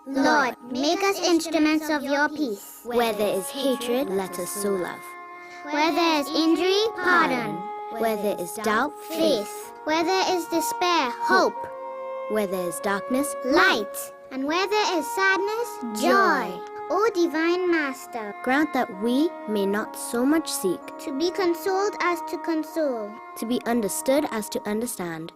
Lord, make us instruments of your peace. Where there is hatred, let us sow love. Where there is injury, pardon. Where there is doubt, faith. Where there is despair, hope. Where there is darkness, light. And where there is sadness, joy. O Divine Master, grant that we may not so much seek to be consoled as to console, to be understood as to understand,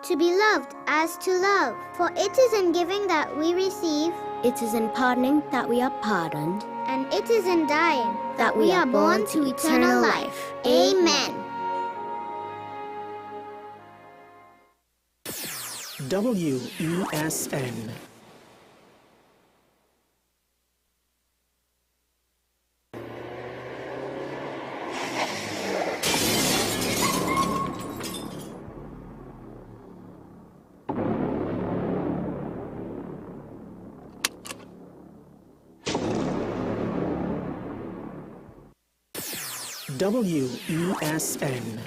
to be loved as to love. For it is in giving that we receive, it is in pardoning that we are pardoned, and it is in dying that we are born to eternal life. Amen. WESN. WESN.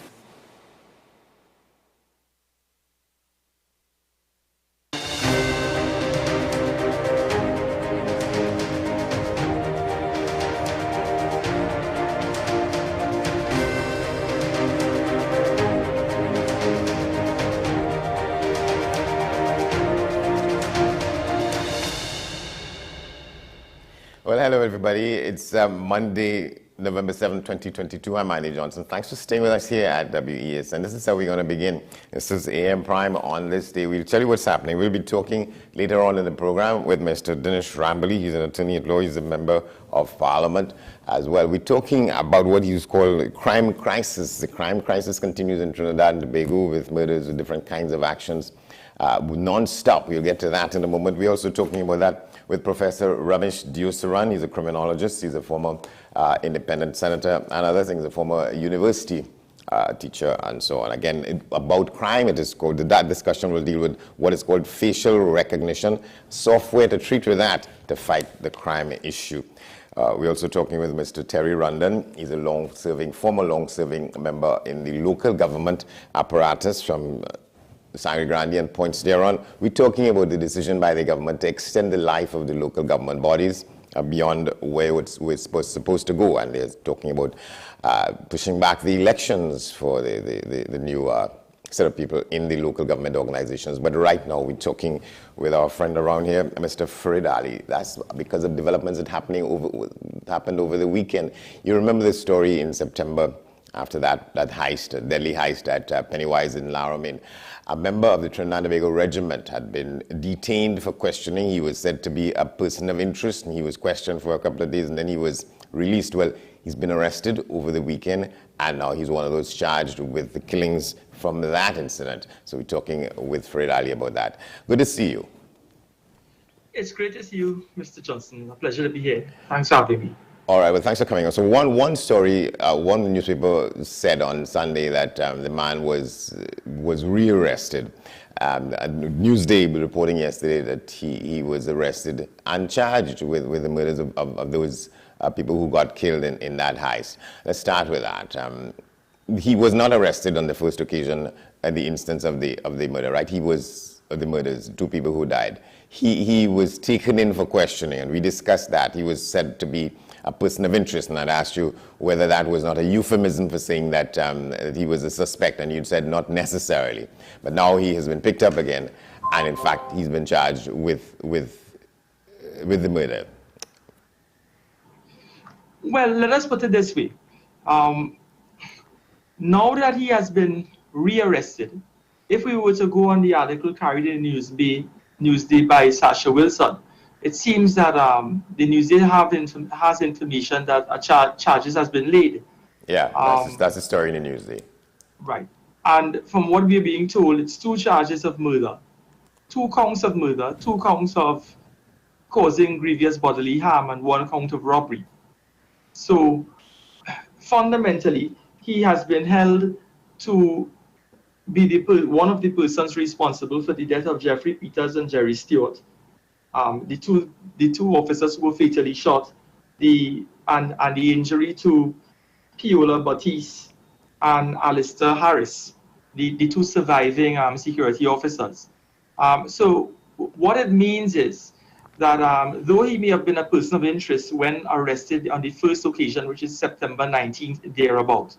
Well, hello everybody. It's Monday, November 7, 2022. I'm Andy Johnson. Thanks for staying with us here at WESN. And this is how we're going to begin. This is AM Prime on this day. We'll tell you what's happening. We'll be talking later on in the program with Mr. Dinesh Rambali. He's an attorney at law. He's a member of Parliament as well. We're talking about what he's called crime crisis. The crime crisis continues in Trinidad and Tobago with murders, with different kinds of actions. Non-stop. We'll get to that in a moment. We're also talking about that with Professor Ramesh Diosaran. He's a criminologist. He's a former independent senator and other things, a former university teacher and so on. Again, about crime, it is called, that discussion will deal with what is called facial recognition, software to treat with that to fight the crime issue. We're also talking with Mr. Terry Rondon. He's a former long-serving member in the local government apparatus from Sangre Grande and points thereon. We're talking about the decision by the government to extend the life of the local government bodies beyond where it's supposed to go. And they're talking about pushing back the elections for the new set of people in the local government organizations. But right now, we're talking with our friend around here, Mr. Farid Ali. That's because of developments that happened over the weekend. You remember the story in September after that heist, deadly heist at Pennywise in Laramie. A member of the Trinidad and Tobago Regiment had been detained for questioning. He was said to be a person of interest, and he was questioned for a couple of days, and then he was released. Well, he's been arrested over the weekend, and now he's one of those charged with the killings from that incident. So we're talking with Farid Ali about that. Good to see you. It's great to see you, Mr. Johnson. A pleasure to be here. Thanks for having me. All right, well, thanks for coming on. So one story, one newspaper said on Sunday that the man was rearrested. Newsday reporting yesterday that he was arrested and charged with the murders of those people who got killed in that heist. Let's start with that. He was not arrested on the first occasion at the instance of the murder, right? He was the murders, 2 people who died. He was taken in for questioning, and we discussed that. He was said to be a person of interest, and I'd asked you whether that was not a euphemism for saying that he was a suspect, and you'd said not necessarily. But now he has been picked up again, and in fact, he's been charged with the murder. Well, let us put it this way. Now that he has been rearrested, if we were to go on the article carried in Newsday by Sasha Wilson, it seems that the Newsday has information that charges has been laid. Yeah, that's the story in the Newsday. Right. And from what we're being told, it's 2 charges of murder, 2 counts of murder, 2 counts of causing grievous bodily harm, and 1 count of robbery. So fundamentally, he has been held to be one of the persons responsible for the death of Jeffrey Peters and Jerry Stewart. The two officers who were fatally shot, and the injury to Piola Batiste and Alistair Harris, the 2 surviving security officers. So what it means is that though he may have been a person of interest when arrested on the first occasion, which is September 19th, thereabout,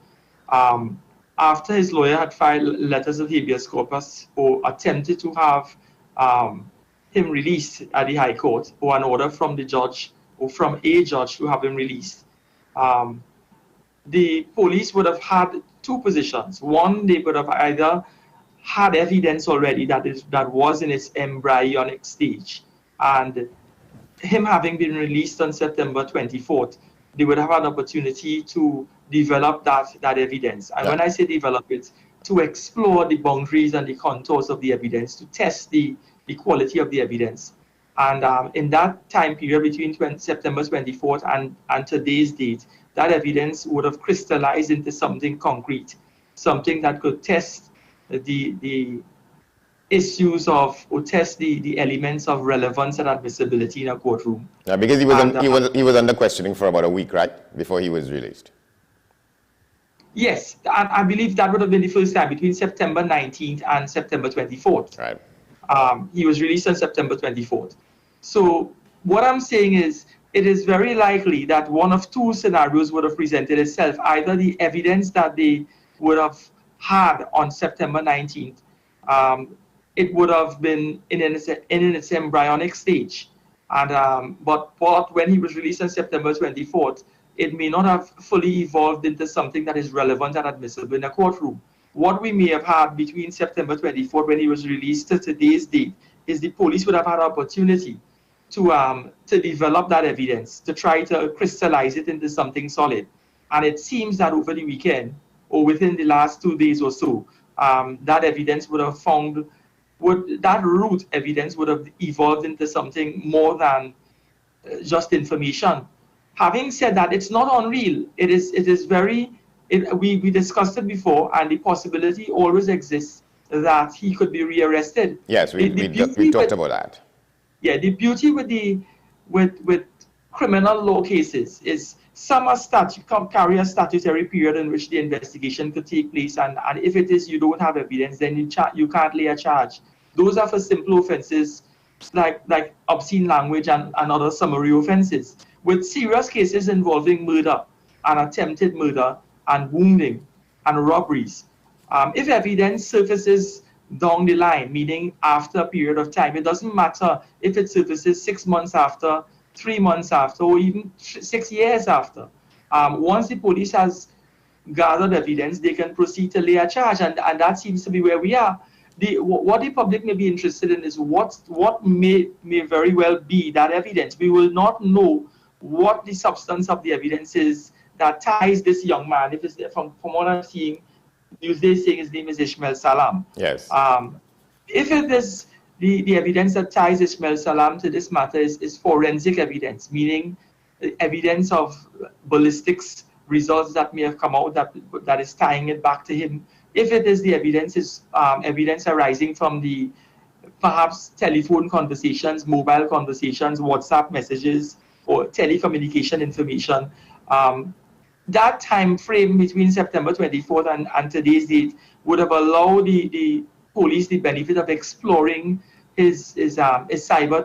after his lawyer had filed letters of habeas corpus or attempted to have him released at the High Court, or an order from the judge or from a judge to have him released, the police would have had two positions. One, they would have either had evidence already that was in its embryonic stage, and him having been released on September 24th, they would have an opportunity to develop that evidence. And when I say develop it, to explore the boundaries and the contours of the evidence, to test the quality of the evidence. And in that time period between September 24th and today's date, that evidence would have crystallized into something concrete, something that could test the issues of, or test the elements of relevance and admissibility in a courtroom. Yeah, because he was under questioning for about a week, right, before he was released. Yes, and I believe that would have been the first time between September 19th and September 24th. Right. He was released on September 24th. So what I'm saying is, it is very likely that one of two scenarios would have presented itself. Either the evidence that they would have had on September 19th, it would have been in its embryonic stage. And but when he was released on September 24th, it may not have fully evolved into something that is relevant and admissible in a courtroom. What we may have had between September 24th, when he was released, to today's date, is the police would have had an opportunity to develop that evidence, to try to crystallize it into something solid. And it seems that over the weekend, or within the last 2 days or so, that evidence would have that root evidence would have evolved into something more than just information. Having said that, it's not unreal. It is very, we discussed it before, and the possibility always exists that he could be rearrested. Yes, we talked about that. Yeah, the beauty with criminal law cases is some are carry a statutory period in which the investigation could take place, and if it is you don't have evidence, then you can't lay a charge. Those are for simple offenses like obscene language and other summary offenses. With serious cases involving murder and attempted murder and wounding and robberies, if evidence surfaces down the line, meaning after a period of time, it doesn't matter if it surfaces 6 months after, 3 months after, or even 6 years after. Once the police has gathered evidence, they can proceed to lay a charge, and that seems to be where we are. What the public may be interested in is what may very well be that evidence. We will not know what the substance of the evidence is that ties this young man. If it's from what I'm seeing, Newsday saying his name is Ishmael Salam. Yes. If it is the evidence that ties Ishmael Salam to this matter is forensic evidence, meaning evidence of ballistics results that may have come out that is tying it back to him. If it is the evidence is evidence arising from the perhaps telephone conversations, mobile conversations, WhatsApp messages, or telecommunication information, that time frame between September 24th and today's date would have allowed the police the benefit of exploring his cyber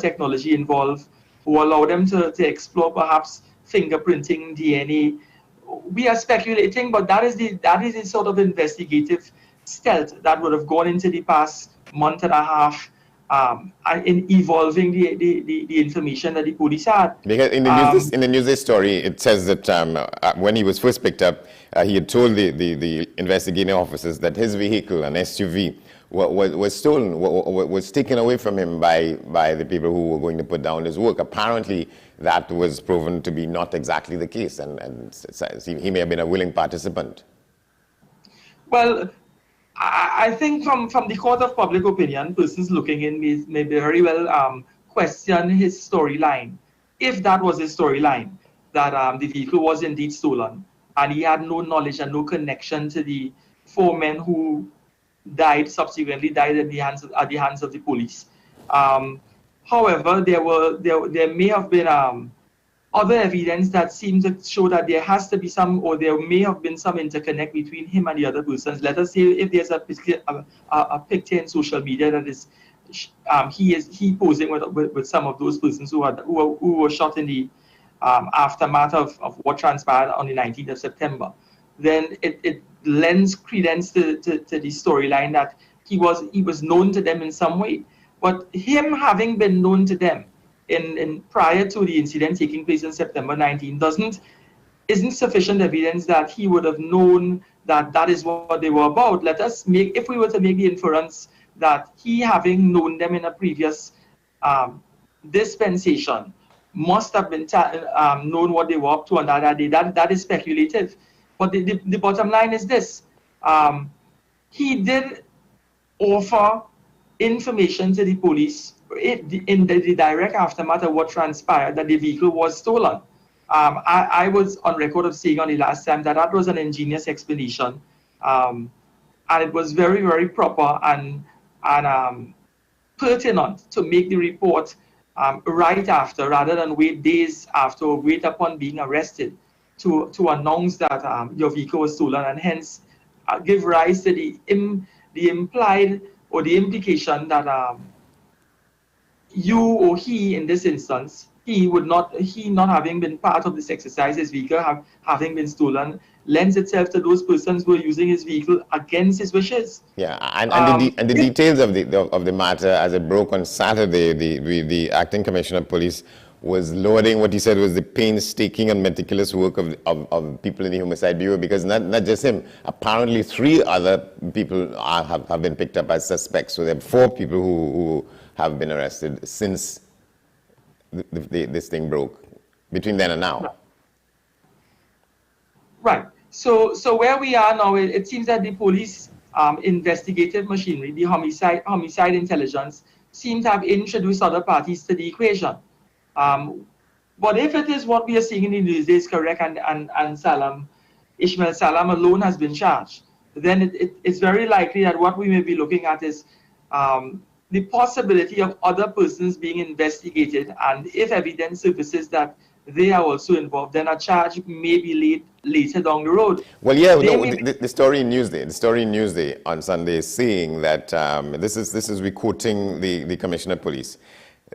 technology involved, who allow them to explore perhaps fingerprinting, DNA. We are speculating, but that is the sort of investigative stealth that would have gone into the past month and a half in evolving the information that the police had. Because in the Newsday story, it says that when he was first picked up, he had told the investigating officers that his vehicle, an SUV, was stolen, was taken away from him by the people who were going to put down his work. Apparently, that was proven to be not exactly the case, and he may have been a willing participant. Well, I think from the court of public opinion, persons looking in may very well question his storyline. If that was his storyline, that the vehicle was indeed stolen, and he had no knowledge and no connection to the 4 men who subsequently died at the hands of the police. However, there may have been other evidence that seems to show that there has to be some, or there may have been some interconnect between him and the other persons. Let us say if there's a picture in social media that is he posing with some of those persons who were shot in the aftermath of what transpired on the 19th of September, then it lends credence to the storyline that he was known to them in some way. But him having been known to them in prior to the incident taking place in September 19 isn't sufficient evidence that he would have known that that is what they were about. Let us make, if we were to make the inference that he, having known them in a previous dispensation, must have been known what they were up to on that day, that is speculative. But the bottom line is this: he did offer information to the police in the direct aftermath of what transpired, that the vehicle was stolen. I was on record of saying on the last time that was an ingenious explanation, and it was very, very proper and pertinent to make the report right after, rather than wait days after or wait upon being arrested to announce that your vehicle was stolen, and hence give rise to the implied or the implication that you or he, in this instance, he not having been part of this exercise, his vehicle having been stolen, lends itself to those persons who are using his vehicle against his wishes. Yeah, and the details of the matter as it broke on Saturday, the acting commissioner of police was lauding what he said was the painstaking and meticulous work of people in the Homicide Bureau, because not just him, apparently 3 other people have been picked up as suspects. So there are 4 people who have been arrested since this thing broke, between then and now. Right. So where we are now, it seems that the police investigative machinery, the homicide intelligence, seem to have introduced other parties to the equation. But if it is what we are seeing in the news is correct, and Ishmael Salam alone has been charged, then it's very likely that what we may be looking at is the possibility of other persons being investigated, and if evidence surfaces that they are also involved, then a charge may be laid later down the road. Well, yeah, the story in Newsday on Sunday is saying that this is we quoting the Commissioner of Police.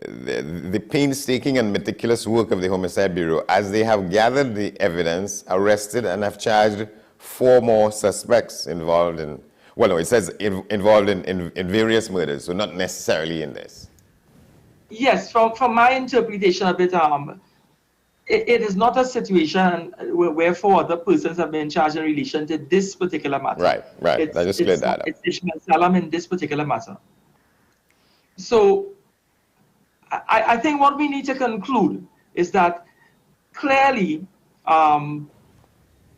The painstaking and meticulous work of the Homicide Bureau, as they have gathered the evidence, arrested and have charged 4 more suspects involved in, well, no, it says involved in various murders, so not necessarily in this. Yes, from my interpretation of it, it is not a situation where 4 other persons have been charged in relation to this particular matter. Right. I just cleared that up. It's Ishmael Salam in this particular matter. So I think what we need to conclude is that clearly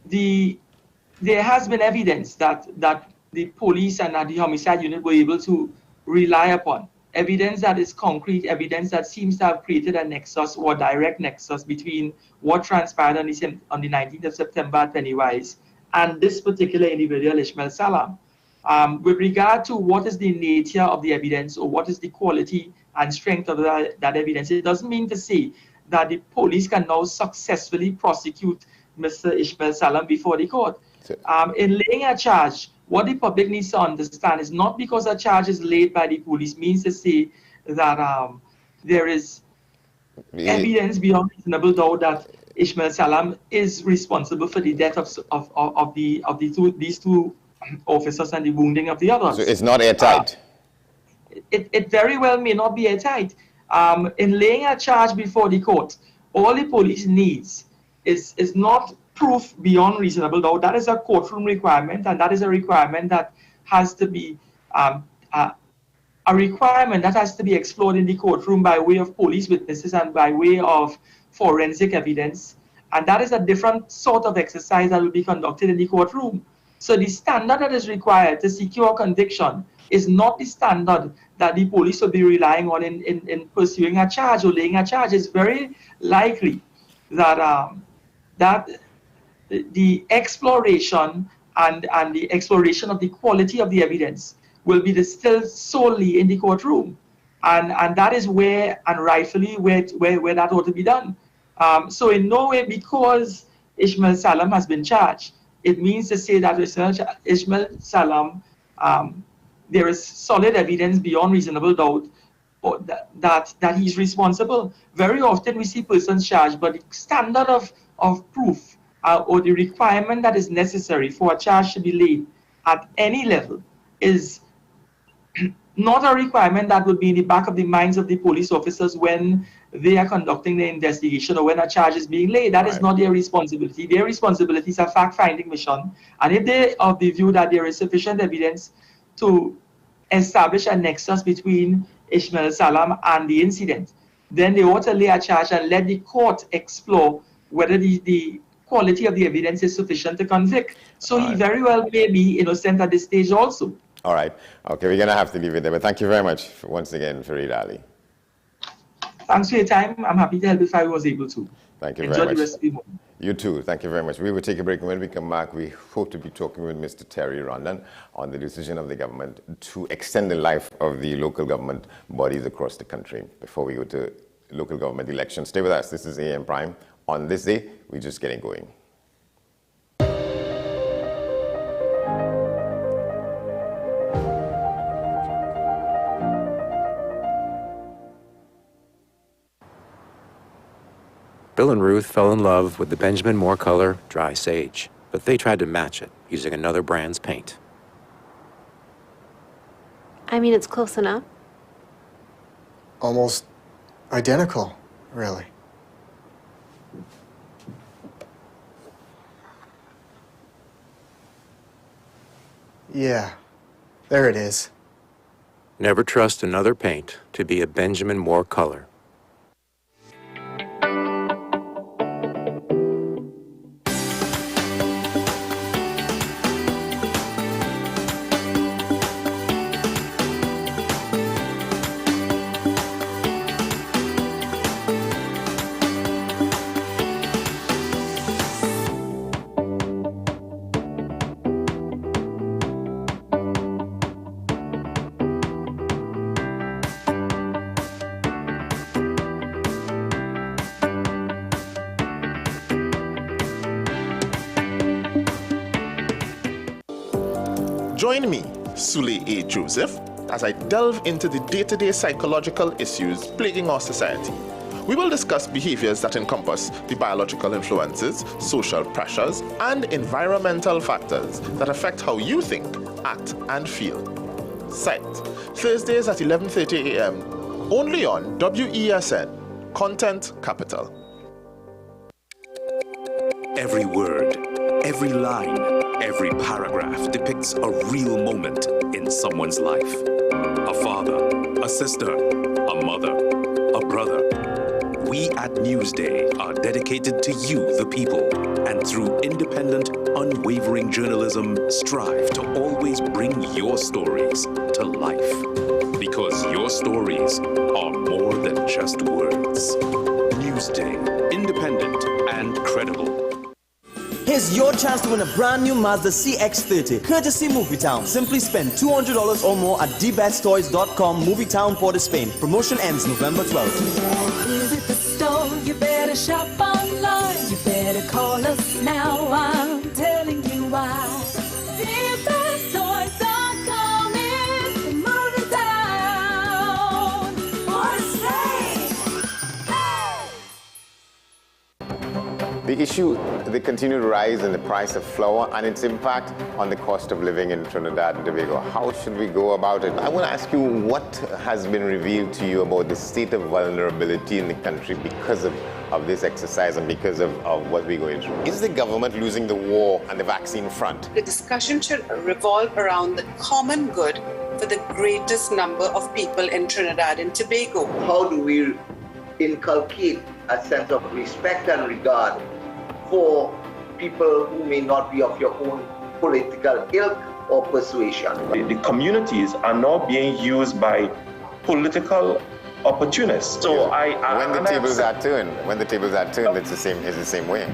there has been evidence that the police and the homicide unit were able to rely upon. Evidence that is concrete, evidence that seems to have created a nexus or direct nexus between what transpired on the 19th of September at Pennywise and this particular individual, Ishmael Salam. With regard to what is the nature of the evidence or what is the quality and strength of that evidence, it doesn't mean to say that the police can now successfully prosecute Mr. Ishmael Salam before the court. In laying a charge, what the public needs to understand is not because a charge is laid by the police means to say that there is evidence beyond reasonable doubt that Ishmael Salam is responsible for the death of these two officers and the wounding of the others. So it's not airtight. It very well may not be airtight. In laying a charge before the court, all the police needs is not proof beyond reasonable doubt. That is a courtroom requirement, and that is a requirement that has to be explored in the courtroom by way of police witnesses and by way of forensic evidence. And that is a different sort of exercise that will be conducted in the courtroom. So the standard that is required to secure conviction is not the standard that the police will be relying on in pursuing a charge or laying a charge. It's very likely that the exploration and the exploration of the quality of the evidence will be distilled solely in the courtroom, and that is where, and rightfully where that ought to be done. So in no way, because Ishmael Salam has been charged, it means to say that Ishmael Salam there is solid evidence beyond reasonable doubt or that he's responsible. Very often we see persons charged, but the standard of proof or the requirement that is necessary for a charge to be laid at any level is not a requirement that would be in the back of the minds of the police officers when they are conducting the investigation or when a charge is being laid. That is not their responsibility. Their responsibility is a fact-finding mission. And if they are of the view that there is sufficient evidence to establish a nexus between Ishmael Salam and the incident, then they ought to lay a charge and let the court explore whether the quality of the evidence is sufficient to convict. So he very well may be innocent at this stage also. All right. Okay, we're going to have to leave it there. But thank you very much once again, Fareed Ali. Thanks for your time. I'm happy to help if I was able to. Thank you Enjoy very much. The rest of the morning. You too. Thank you very much. We will take a break, and when we come back, we hope to be talking with Mr. Terry Rondon on the decision of the government to extend the life of the local government bodies across the country before we go to local government elections. Stay with us. This is AM Prime. On this day, we're just getting going. Bill and Ruth fell in love with the Benjamin Moore color Dry Sage, but they tried to match it using another brand's paint. I mean, it's close enough. Almost identical, really. Yeah, there it is. Never trust another paint to be a Benjamin Moore color. Join me, Sule A. Joseph, as I delve into the day-to-day psychological issues plaguing our society. We will discuss behaviors that encompass the biological influences, social pressures, and environmental factors that affect how you think, act, and feel. Sight, Thursdays at 11:30 a.m., only on WESN, Content Capital. Every word, every line, every paragraph depicts a real moment in someone's life. A father, a sister, a mother, a brother. We at Newsday are dedicated to you, the people, and through independent, unwavering journalism, strive to always bring your stories to life. Because your stories are more than just words. Newsday, independent and credible. Here's your chance to win a brand new Mazda CX-30, courtesy Movietown. Simply spend $200 or more at dbetstoys.com, Movietown, Port of Spain. Promotion ends November 12th. Visit the store, you better shop online. You better call us now, I'm telling you why. dbetstoys.com is Movietown, Port of Spain. The issue, the continued rise in the price of flour and its impact on the cost of living in Trinidad and Tobago. How should we go about it? I want to ask you, what has been revealed to you about the state of vulnerability in the country because of this exercise and because of what we're going through? Is the government losing the war on the vaccine front? The discussion should revolve around the common good for the greatest number of people in Trinidad and Tobago. How do we inculcate a sense of respect and regard for people who may not be of your own political ilk or persuasion? The communities are now being used by political opportunists. So when the tables are turned, it's the same way.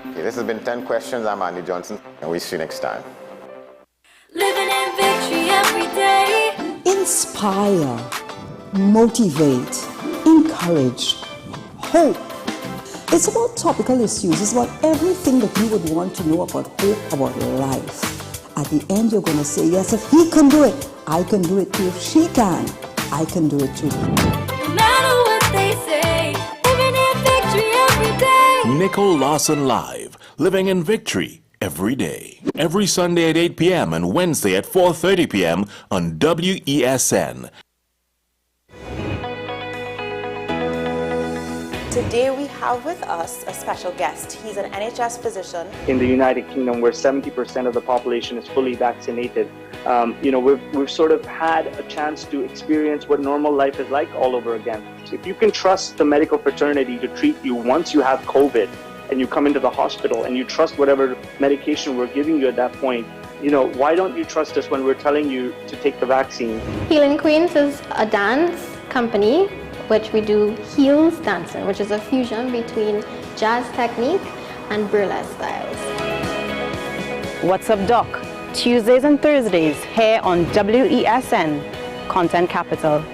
Okay, this has been 10 questions. I'm Andy Johnson, and we'll see you next time. Living in victory every day. Inspire, motivate, encourage, hope. It's about topical issues. It's about everything that you would want to know about hope, about life. At the end, you're going to say, yes, if he can do it, I can do it too. If she can, I can do it too. No matter what they say, living in victory every day. Nicole Lawson Live, living in victory every day. Every Sunday at 8 p.m. and Wednesday at 4:30 p.m. on WESN. Today we have with us a special guest. He's an NHS physician. In the United Kingdom, where 70% of the population is fully vaccinated, we've sort of had a chance to experience what normal life is like all over again. So if you can trust the medical fraternity to treat you once you have COVID and you come into the hospital, and you trust whatever medication we're giving you at that point, why don't you trust us when we're telling you to take the vaccine? Healing Queens is a dance company which we do heels dancing, which is a fusion between jazz technique and burlesque styles. What's up, Doc? Tuesdays and Thursdays here on WESN, Content Capital.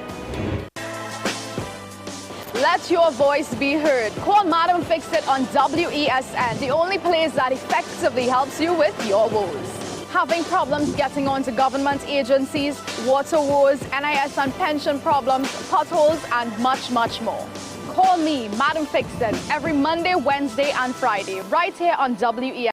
Let your voice be heard. Call Madam Fix It on WESN, the only place that effectively helps you with your woes. Having problems getting onto government agencies, water woes, NIS and pension problems, potholes, and much, much more. Call me, Madam Fix It, every Monday, Wednesday, and Friday, right here on WESN.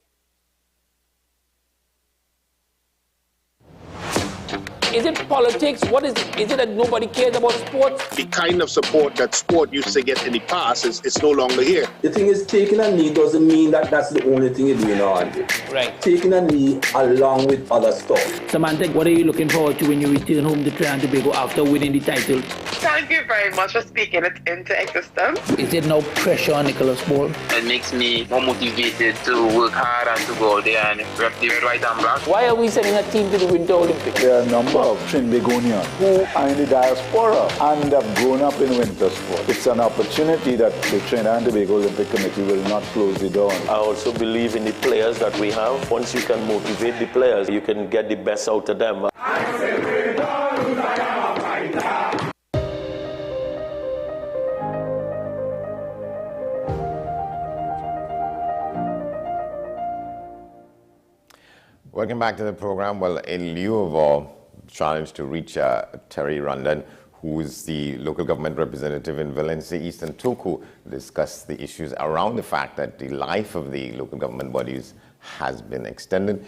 Is it politics? What is it? Is it that nobody cares about sport? The kind of support that sport used to get in the past is no longer here. The thing is, taking a knee doesn't mean that that's the only thing you're doing on it. Right. Taking a knee along with other stuff. Samantha, what are you looking forward to when you return home to Trinidad and Tobago after winning the title? Thank you very much for speaking it into existence. Is there no pressure on Nicholas Paul? It makes me more motivated to work hard and to go out there and rep the red, white and black. Why are we sending a team to the Winter Olympics? There are a number of Trinbagonians who are in the diaspora and have grown up in winter sport. It's an opportunity that the Trinidad and Tobago Olympic Committee will not close the door. I also believe in the players that we have. Once you can motivate the players, you can get the best out of them. Welcome back to the program. Well, in lieu of our challenge to reach Terry Rondon, who is the local government representative in Valencia East and Toku, discuss the issues around the fact that the life of the local government bodies has been extended.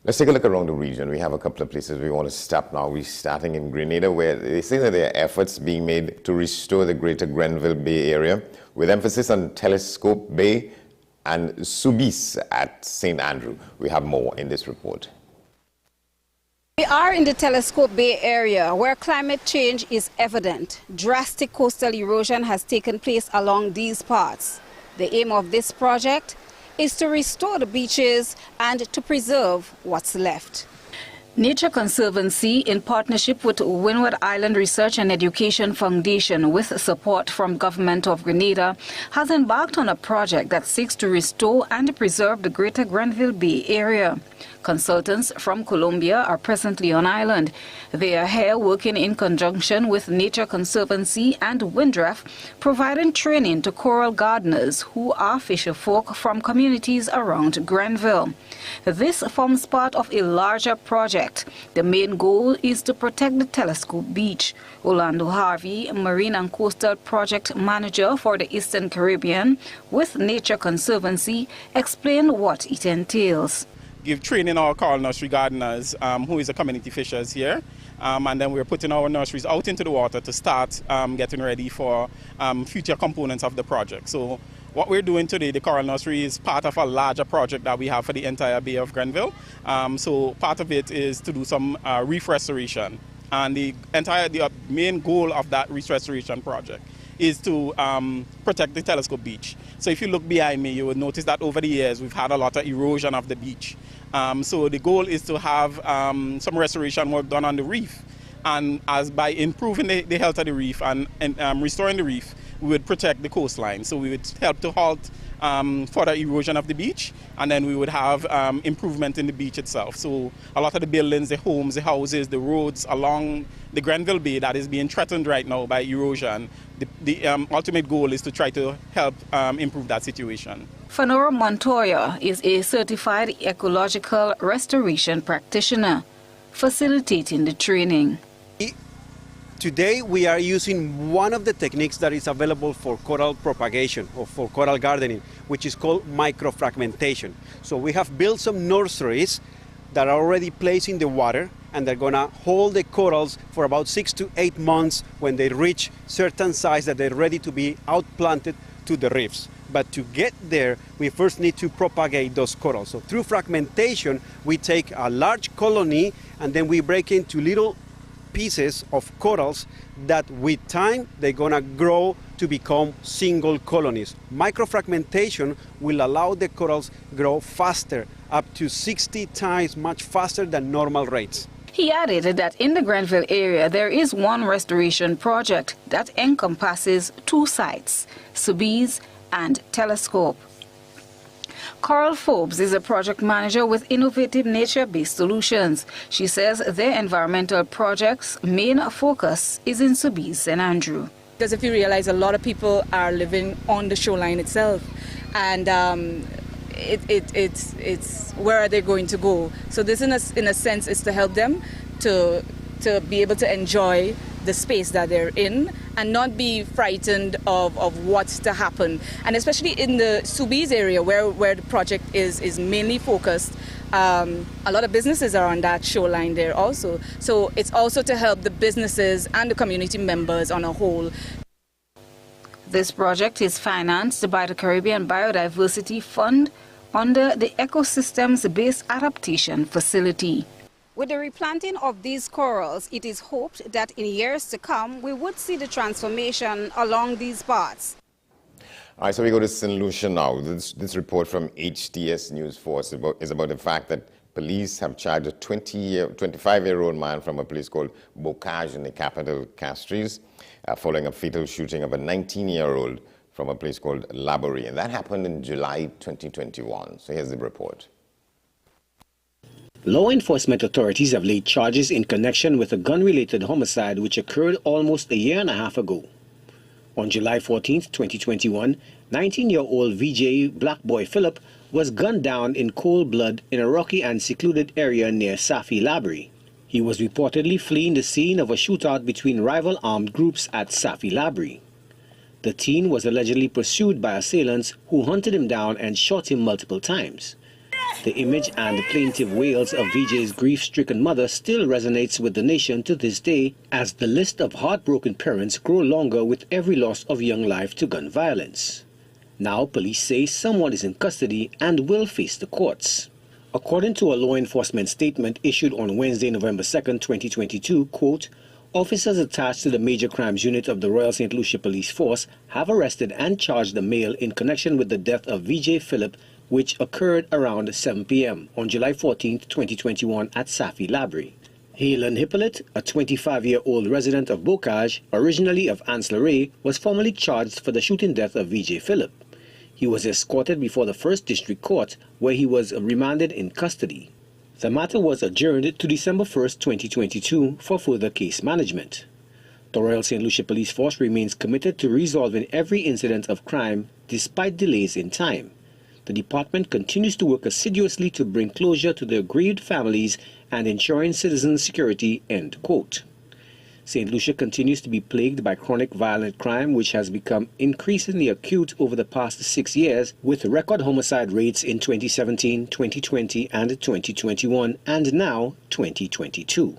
Let's take a look around the region. We have a couple of places we want to stop now. We're starting in Grenada, where they say that there are efforts being made to restore the greater Grenville Bay area, with emphasis on Telescope Bay and Soubise at St. Andrew. We have more in this report. We are in the Telescope Bay area where climate change is evident. Drastic coastal erosion has taken place along these parts. The aim of this project is to restore the beaches and to preserve what's left. Nature Conservancy, in partnership with Windward Island Research and Education Foundation with support from Government of Grenada, has embarked on a project that seeks to restore and preserve the greater Grenville Bay area. Consultants from Colombia are presently on island. They are here working in conjunction with Nature Conservancy and WINDREF, providing training to coral gardeners who are fisher folk from communities around Grenville. This forms part of a larger project. The main goal is to protect the Telescope Beach. Orlando Harvey, Marine and Coastal Project Manager for the Eastern Caribbean with Nature Conservancy, explained what it entails. Give training our coral nursery gardeners who is a community fishers here, and then we're putting our nurseries out into the water to start getting ready for future components of the project. So what we're doing today, the coral nursery, is part of a larger project that we have for the entire Bay of Grenville. So part of it is to do some reef restoration, and the main goal of that reef restoration project is to protect the Telescope Beach. So if you look behind me, you will notice that over the years we've had a lot of erosion of the beach. So the goal is to have some restoration work done on the reef, and as by improving the health of the reef and restoring the reef, we would protect the coastline. So we would help to halt further erosion of the beach, and then we would have improvement in the beach itself. So a lot of the buildings, the homes, the houses, the roads along the Grenville Bay that is being threatened right now by erosion, the ultimate goal is to try to help improve that situation. Fanora Montoya is a certified ecological restoration practitioner. facilitating the training. Today we are using one of the techniques that is available for coral propagation or for coral gardening, which is called microfragmentation. So we have built some nurseries that are already placed in the water, and they're going to hold the corals for about 6 to 8 months when they reach certain size that they're ready to be outplanted to the reefs. But to get there, we first need to propagate those corals. So through fragmentation, we take a large colony and then we break into little pieces of corals that with time they're going to grow to become single colonies. Microfragmentation will allow the corals grow faster, up to 60 times much faster than normal rates. He added that in the Grenville area there is one restoration project that encompasses 2 sites, Sobeys and Telescope. Coral Forbes is a project manager with innovative nature-based solutions. She says their environmental project's main focus is in Sobeys St. Andrew. Because if you realize a lot of people are living on the shoreline itself, and it's where are they going to go? So this in a sense is to help them to be able to enjoy the space that they're in and not be frightened of what's to happen. And especially in the Sobeys area where the project is mainly focused, a lot of businesses are on that shoreline there also. So it's also to help the businesses and the community members on a whole. This project is financed by the Caribbean Biodiversity Fund under the Ecosystems-Based Adaptation Facility. With the replanting of these corals, it is hoped that in years to come, we would see the transformation along these paths. All right, so we go to St. Lucia now. This report from HTS News Force is about the fact that police have charged a 25-year-old man from a place called Bocage in the capital, Castries, following a fatal shooting of a 19-year-old from a place called Laborie. And that happened in July 2021. So here's the report. Law enforcement authorities have laid charges in connection with a gun-related homicide which occurred almost a year and a half ago. On July 14, 2021, 19-year-old VJ Black Boy Philip was gunned down in cold blood in a rocky and secluded area near Safi Laborie. He was reportedly fleeing the scene of a shootout between rival armed groups at Safi Laborie. The teen was allegedly pursued by assailants who hunted him down and shot him multiple times. The image and the plaintive wails of VJ's grief-stricken mother still resonates with the nation to this day as the list of heartbroken parents grow longer with every loss of young life to gun violence. Now police say someone is in custody and will face the courts. According to a law enforcement statement issued on Wednesday, November 2, 2022, quote, officers attached to the Major Crimes Unit of the Royal St. Lucia Police Force have arrested and charged the male in connection with the death of VJ Philip, which occurred around 7 p.m. on July 14, 2021 at Safi Laborie. Halen Hippolyte, a 25-year-old resident of Bocage, originally of Anse-Laray, was formally charged for the shooting death of VJ Philip. He was escorted before the First District Court, where he was remanded in custody. The matter was adjourned to December 1, 2022 for further case management. The Royal St. Lucia Police Force remains committed to resolving every incident of crime despite delays in time. The department continues to work assiduously to bring closure to the aggrieved families and ensuring citizens' security, end quote. St. Lucia continues to be plagued by chronic violent crime, which has become increasingly acute over the past 6 years, with record homicide rates in 2017, 2020, and 2021, and now 2022.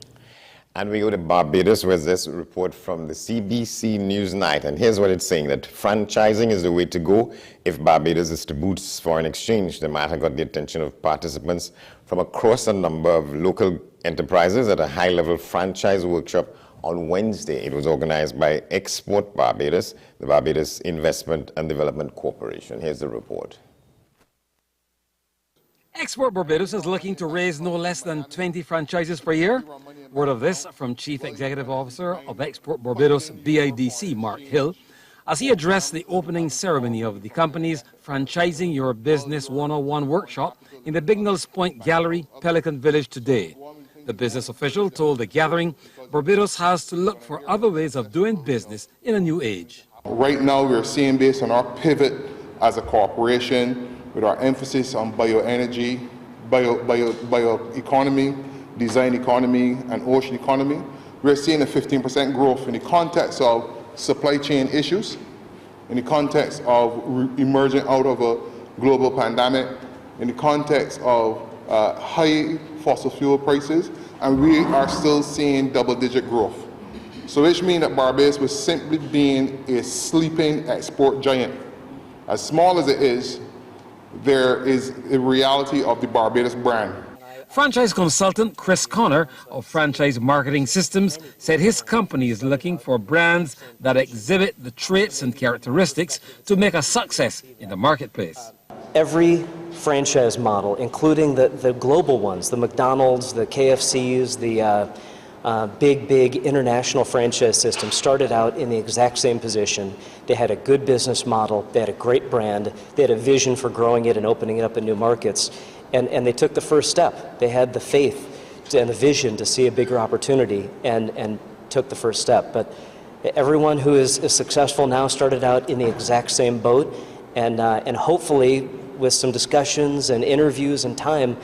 And we go to Barbados with this report from the CBC Newsnight. And here's what it's saying, that franchising is the way to go if Barbados is to boost foreign exchange. The matter got the attention of participants from across a number of local enterprises at a high-level franchise workshop on Wednesday. It was organized by Export Barbados, the Barbados Investment and Development Corporation. Here's the report. Export Barbados is looking to raise no less than 20 franchises per year. Word of this from Chief Executive Officer of Export Barbados BIDC, Mark Hill, as he addressed the opening ceremony of the company's Franchising Your Business 101 workshop in the Bignells Point Gallery, Pelican Village today. The business official told the gathering Barbados has to look for other ways of doing business in a new age. Right now we are seeing, based on our pivot as a corporation, with our emphasis on bioenergy, bioeconomy, design economy, and ocean economy. We're seeing a 15% growth in the context of supply chain issues, in the context of emerging out of a global pandemic, in the context of high fossil fuel prices, and we are still seeing double-digit growth. So which means that Barbados was simply being a sleeping export giant. As small as it is, there is a reality of the Barbados brand. Franchise consultant Chris Connor of Franchise Marketing Systems said his company is looking for brands that exhibit the traits and characteristics to make a success in the marketplace. Every franchise model, including the global ones, the McDonald's, the KFCs, the big international franchise system, started out in the exact same position. They had a good business model, they had a great brand, they had a vision for growing it and opening it up in new markets. And they took the first step. They had the faith and the vision to see a bigger opportunity and took the first step. But everyone who is successful now started out in the exact same boat, and hopefully with some discussions and interviews and time,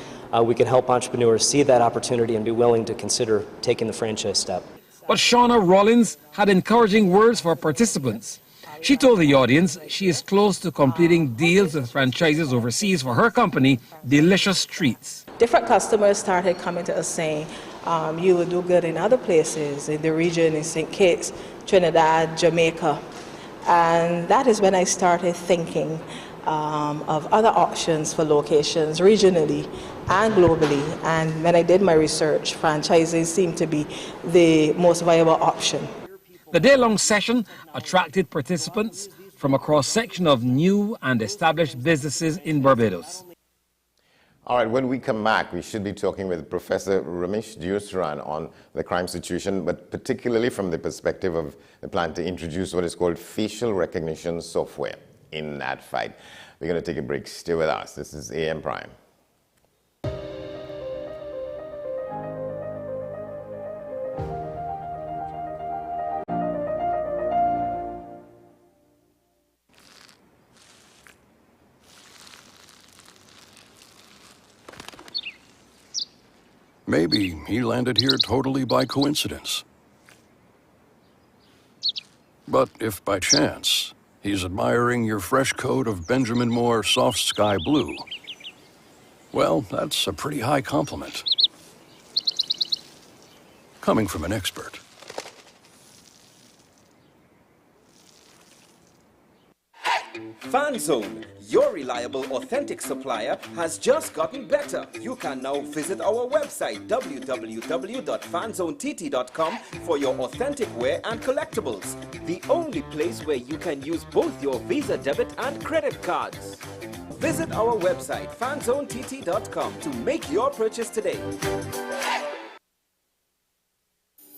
we can help entrepreneurs see that opportunity and be willing to consider taking the franchise step. But Shauna Rollins had encouraging words for participants. She told the audience she is close to completing deals with franchises overseas for her company, Delicious Treats. Different customers started coming to us saying, you will do good in other places, in the region, in St. Kitts, Trinidad, Jamaica. And that is when I started thinking of other options for locations regionally and globally. And when I did my research, franchises seemed to be the most viable option. The day-long session attracted participants from a cross-section of new and established businesses in Barbados. All right, when we come back, we should be talking with Professor Ramesh Diosran on the crime situation, but particularly from the perspective of the plan to introduce what is called facial recognition software in that fight. We're going to take a break. Stay with us. This is AM Prime. Maybe he landed here totally by coincidence. But if by chance he's admiring your fresh coat of Benjamin Moore soft sky blue, well, that's a pretty high compliment. Coming from an expert. FanZone, your reliable, authentic supplier, has just gotten better. You can now visit our website, www.fanzonett.com, for your authentic wear and collectibles. The only place where you can use both your Visa debit and credit cards. Visit our website, fanzonett.com, to make your purchase today.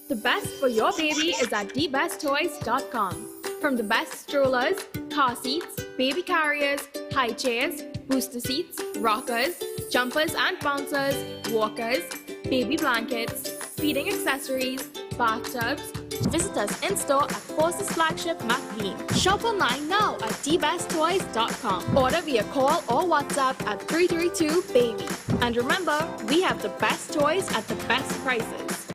The best for your baby is at thebesttoys.com. From the best strollers, car seats, baby carriers, high chairs, booster seats, rockers, jumpers and bouncers, walkers, baby blankets, feeding accessories, bathtubs. Visit us in-store at Forces Flagship McLean. Shop online now at thebesttoys.com. Order via call or WhatsApp at 332-BABY. And remember, we have the best toys at the best prices.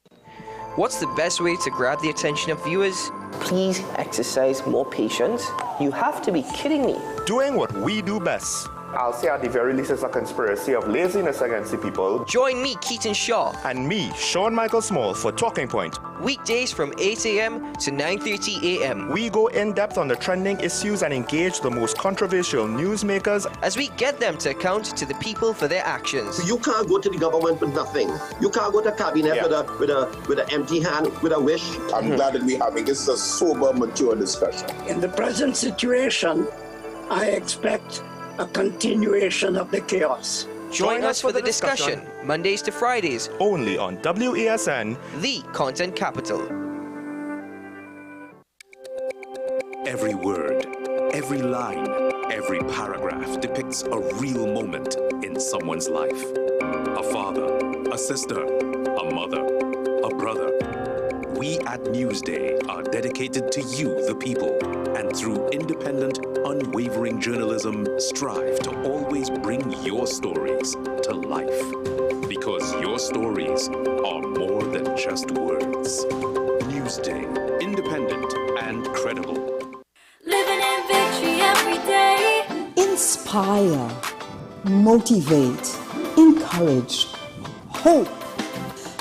What's the best way to grab the attention of viewers? Please exercise more patience. You have to be kidding me. Doing what we do best. I'll say at the very least it's a conspiracy of laziness against the people. Join me, Keaton Shaw. And me, Sean Michael Small, for Talking Point. Weekdays from 8 a.m. to 9:30 a.m. We go in-depth on the trending issues and engage the most controversial newsmakers as we get them to account to the people for their actions. You can't go to the government with nothing. You can't go to cabinet with an empty hand, with a wish. I'm glad that we're having this a sober, mature discussion. In the present situation, I expect a continuation of the chaos. Join us for the discussion, Mondays to Fridays, only on WESN, the content capital. Every word, every line, every paragraph depicts a real moment in someone's life. A father, a sister, a mother, a brother. We at Newsday are dedicated to you, the people, and through independent, unwavering journalism, strive to always bring your stories to life. Because your stories are more than just words. Newsday, independent and credible. Living in victory every day. Inspire, motivate, encourage, hope.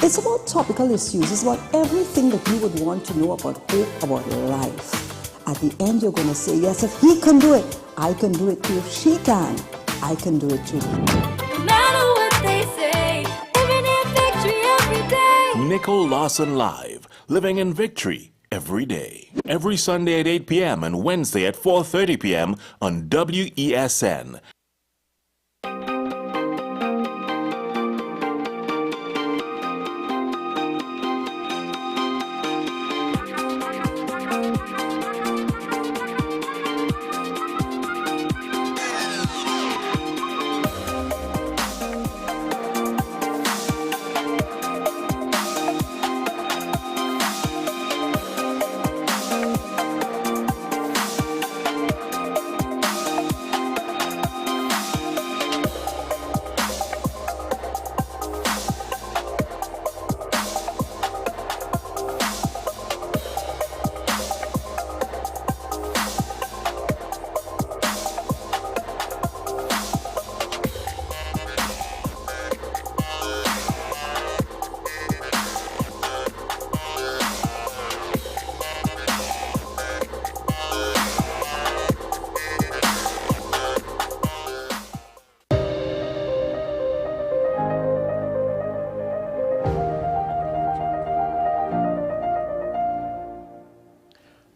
It's about topical issues. It's about everything that you would want to know about hope, about life. At the end, you're going to say, yes, if he can do it, I can do it too. If she can, I can do it too. No matter what they say, living in victory every day. Nicole Lawson Live, living in victory every day. Every Sunday at 8 p.m. and Wednesday at 4:30 p.m. on WESN.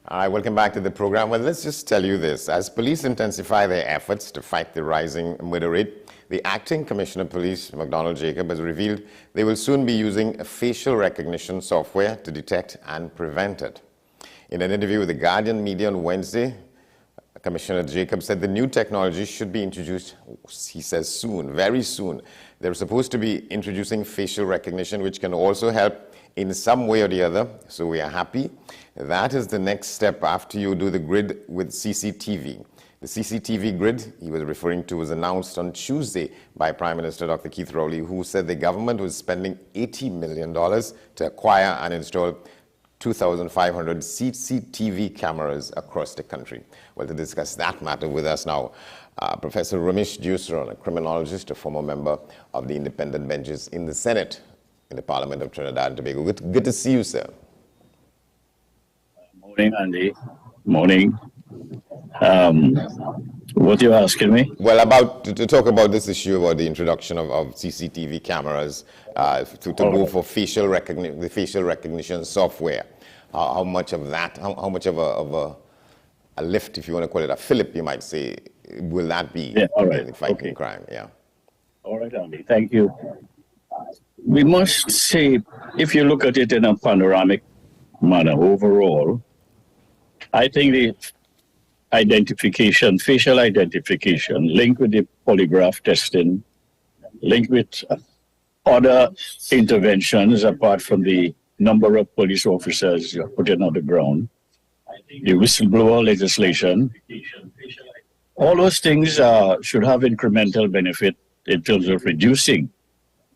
Hi, welcome back to the program. Well, let's just tell you this. As police intensify their efforts to fight the rising murder rate, the acting commissioner of police, McDonald Jacob, has revealed they will soon be using a facial recognition software to detect and prevent it. In an interview with the Guardian media on Wednesday, Commissioner Jacob said the new technology should be introduced, he says, soon, very soon. They're supposed to be introducing facial recognition, which can also help in some way or the other, so we are happy. That is the next step after you do the grid with CCTV. The CCTV grid he was referring to was announced on Tuesday by Prime Minister Dr. Keith Rowley, who said the government was spending $80 million to acquire and install 2,500 CCTV cameras across the country. Well, to discuss that matter with us now, Professor Ramesh Jusron, a criminologist, a former member of the independent benches in the Senate in the Parliament of Trinidad and Tobago. Good to see you, sir. Morning, Andy. Morning. What are you asking me? Well, to talk about this issue about the introduction of CCTV cameras to go for facial recognition software. How much of that, how much of a lift, if you want to call it a fillip, you might say, will that be in fighting crime? Yeah. All right, Andy. Thank you. We must say, if you look at it in a panoramic manner overall, I think the identification, facial identification, linked with the polygraph testing, linked with other interventions apart from the number of police officers you're putting on the ground, the whistleblower legislation, all those things should have incremental benefit in terms of reducing,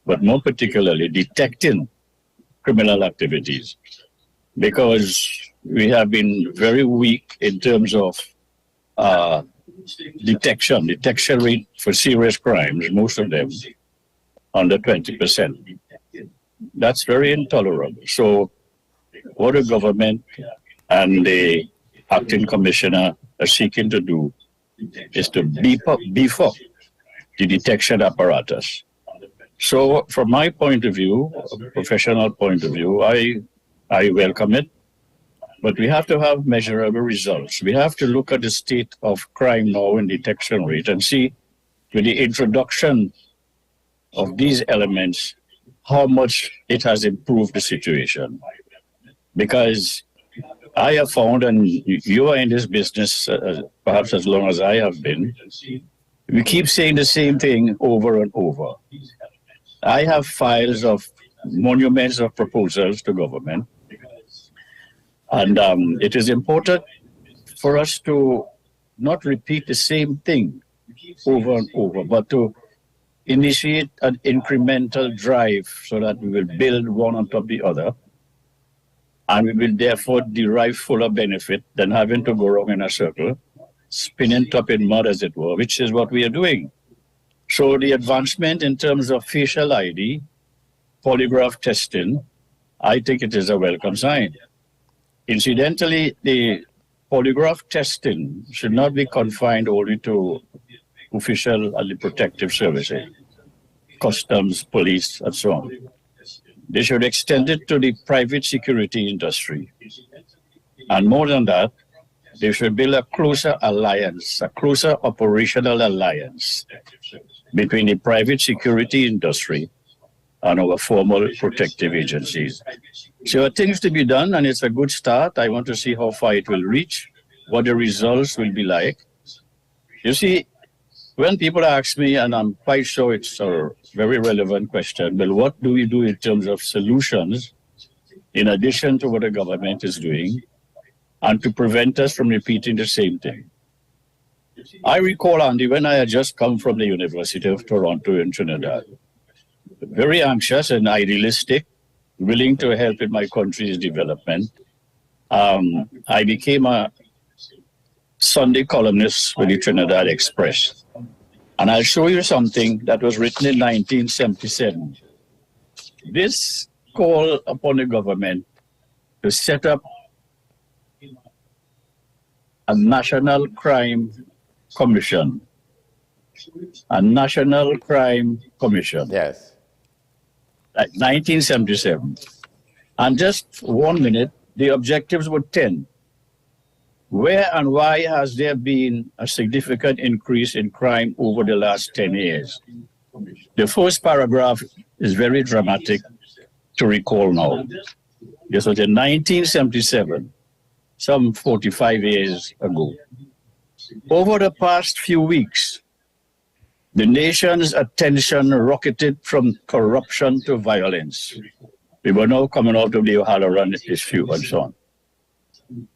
but more particularly detecting criminal activities. Because we have been very weak in terms of detection rate for serious crimes, most of them under 20%. That's very intolerable. So what the government and the acting commissioner are seeking to do is to beef up the detection apparatus. So from my point of view, professional point of view, I welcome it. But we have to have measurable results. We have to look at the state of crime now and detection rate and see with the introduction of these elements, how much it has improved the situation. Because I have found, and you are in this business perhaps as long as I have been, we keep saying the same thing over and over. I have files of monuments of proposals to government. And it is important for us to not repeat the same thing over and over, but to initiate an incremental drive so that we will build one on top of the other, and we will therefore derive fuller benefit than having to go around in a circle, spinning top in mud, as it were, which is what we are doing. So the advancement in terms of facial ID, polygraph testing, I think it is a welcome sign. Incidentally, the polygraph testing should not be confined only to official and the protective services, customs, police, and so on. They should extend it to the private security industry. And more than that, they should build a closer alliance, a closer operational alliance between the private security industry and our formal protective agencies. So there are things to be done, and it's a good start. I want to see how far it will reach, what the results will be like. You see, when people ask me, and I'm quite sure it's a very relevant question, well, what do we do in terms of solutions in addition to what the government is doing and to prevent us from repeating the same thing? I recall, Andy, when I had just come from the University of Toronto in Trinidad, very anxious and idealistic, willing to help in my country's development. I became a Sunday columnist with the Trinidad Express. And I'll show you something that was written in 1977. This call upon the government to set up a national crime commission. A national crime commission. Yes. 1977. And just 1 minute, the objectives were 10. Where and why has there been a significant increase in crime over the last 10 years? The first paragraph is very dramatic to recall now. This was in 1977, some 45 years ago. Over the past few weeks, the nation's attention rocketed from corruption to violence. We were now coming out of the O'Halloran issue and so on.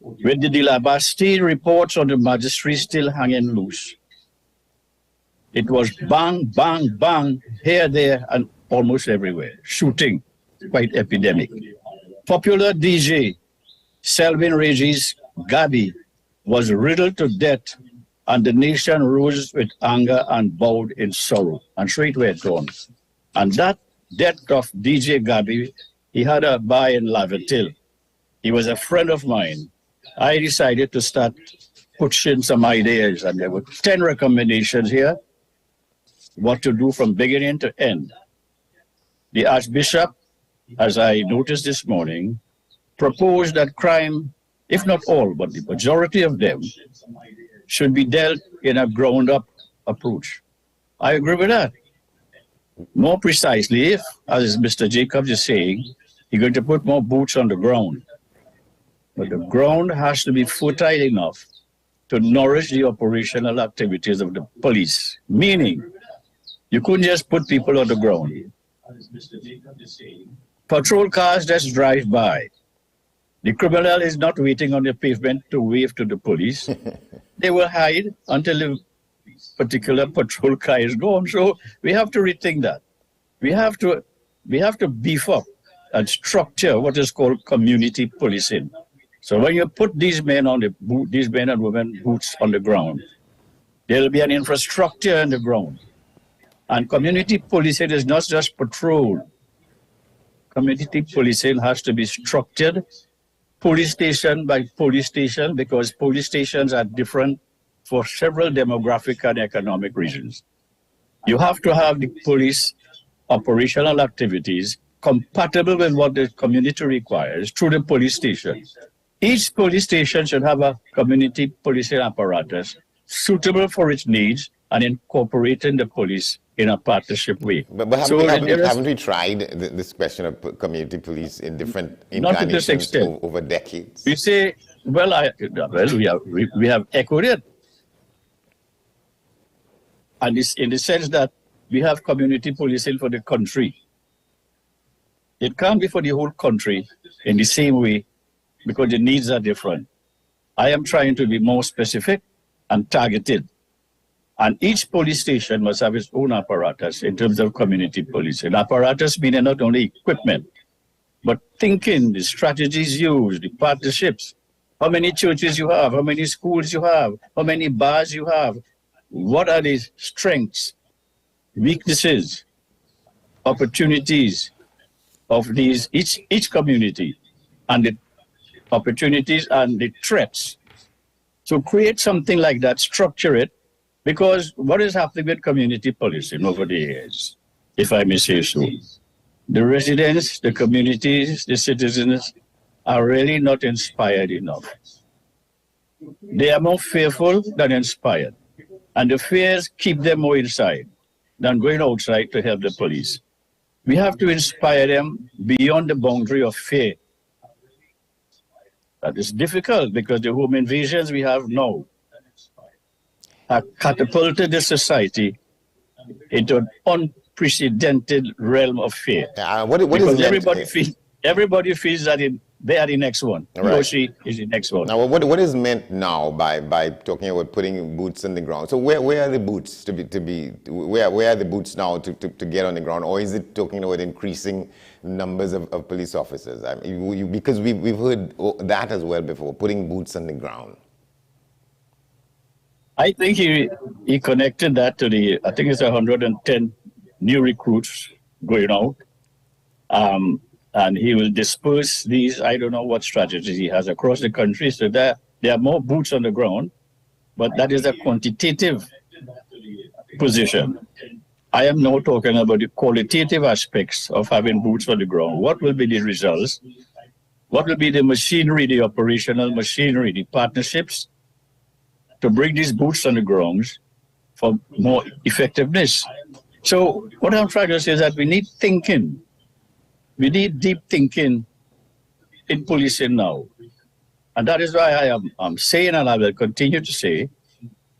With the Dilabasti reports on the magistrate still hanging loose, it was bang, bang, bang, here, there, and almost everywhere. Shooting, quite epidemic. Popular DJ, Selvin Reggie's Gabi, was riddled to death, and the nation rose with anger and bowed in sorrow. And straight went on. And that death of DJ Gabi, he had a bar in Lavatil. He was a friend of mine. I decided to start pushing some ideas, and there were 10 recommendations here, what to do from beginning to end. The Archbishop, as I noticed this morning, proposed that crime, if not all, but the majority of them, should be dealt in a ground-up approach. I agree with that. More precisely, if, as Mr. Jacobs is saying, you're going to put more boots on the ground. But the ground has to be fertile enough to nourish the operational activities of the police. Meaning, you couldn't just put people on the ground. Patrol cars just drive by. The criminal is not waiting on the pavement to wave to the police. They will hide until the particular patrol car is gone. So we have to rethink that. We have to beef up and structure what is called community policing. So when you put these men and women boots on the ground, there will be an infrastructure on the ground. And community policing is not just patrol. Community policing has to be structured police station by police station, because police stations are different for several demographic and economic reasons. You have to have the police operational activities compatible with what the community requires through the police station. Each police station should have a community policing apparatus suitable for its needs and incorporating the police in a partnership way. But haven't we tried this question of community police in different incarnations over decades? We say, we have echoed it. And it's in the sense that we have community policing for the country. It can't be for the whole country in the same way, because the needs are different. I am trying to be more specific and targeted. And each police station must have its own apparatus in terms of community policing. Apparatus meaning not only equipment, but thinking, the strategies used, the partnerships. How many churches you have, how many schools you have, how many bars you have, what are the strengths, weaknesses, opportunities of these each community, and the opportunities and the threats. So create something like that, structure it, because what is happening with community policing over the years, if I may say so, the residents, the communities, the citizens are really not inspired enough. They are more fearful than inspired. And the fears keep them more inside than going outside to help the police. We have to inspire them beyond the boundary of fear. That is difficult because the home invasions we have now have catapulted the society into an unprecedented realm of fear. Because everybody feels that they are the next one. Right. He or she is the next one. Now, what is meant now by talking about putting boots on the ground? So where are the boots where are the boots now to get on the ground? Or is it talking about increasing numbers of police officers? I mean, because we've heard that as well before, putting boots on the ground. I think he connected that to I think it's 110 new recruits going out. And he will disperse these, I don't know what strategies he has across the country. So there are more boots on the ground, but that is a quantitative position. I am now talking about the qualitative aspects of having boots on the ground. What will be the results? What will be the machinery, the operational machinery, the partnerships to bring these boots on the ground for more effectiveness? So what I'm trying to say is that we need thinking. We need deep thinking in policing now. And that is why I'm saying, and I will continue to say,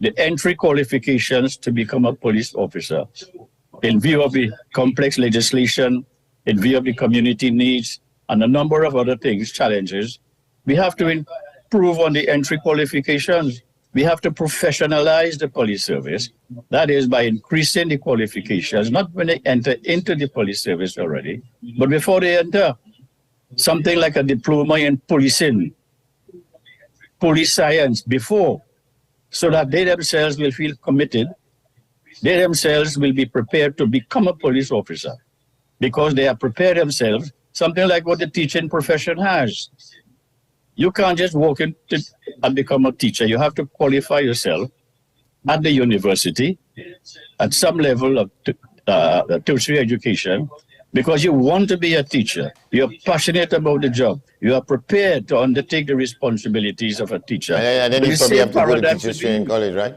the entry qualifications to become a police officer, in view of the complex legislation, in view of the community needs, and a number of other things, challenges, we have to improve on the entry qualifications. We have to professionalize the police service. That is by increasing the qualifications, not when they enter into the police service already, but before they enter. Something like a diploma in policing, police science before, so that they themselves will feel committed. They themselves will be prepared to become a police officer because they have prepared themselves, something like what the teaching profession has. You can't just walk in and become a teacher. You have to qualify yourself at the university, at some level of tertiary education, because you want to be a teacher. You're passionate about the job. You are prepared to undertake the responsibilities of a teacher. And then you probably have to go to teachers training college, right?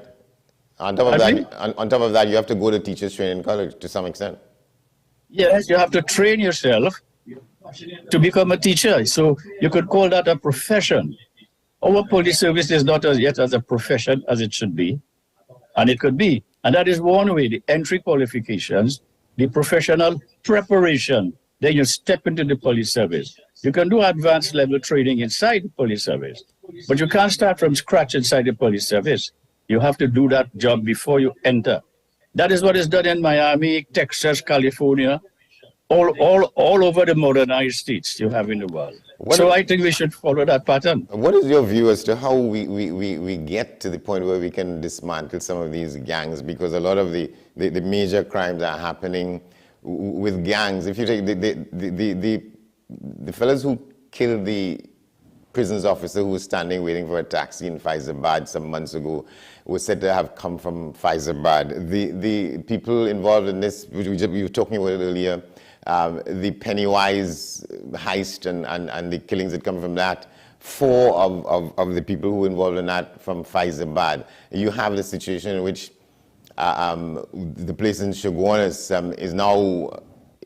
On top of that, you have to go to teachers training college to some extent. Yes, you have to train yourself to become a teacher. So you could call that a profession. Our police service is not as yet as a profession as it should be, and it could be. And that is one way, the entry qualifications, the professional preparation. Then you step into the police service. You can do advanced level training inside the police service, but you can't start from scratch inside the police service. You have to do that job before you enter. That is what is done in Miami, Texas, California, all over the modernized states you have in the world. I think we should follow that pattern. What is your view as to how we get to the point where we can dismantle some of these gangs? Because a lot of the major crimes are happening with gangs. If you take the fellas who killed the prisons officer who was standing waiting for a taxi in Faizabad some months ago, was said to have come from Faizabad. The people involved in this, which we were talking about earlier, the Pennywise heist and the killings that come from that, 4 of the people who were involved in that from Faizabad. You have the situation in which the place in Chaguanas is now,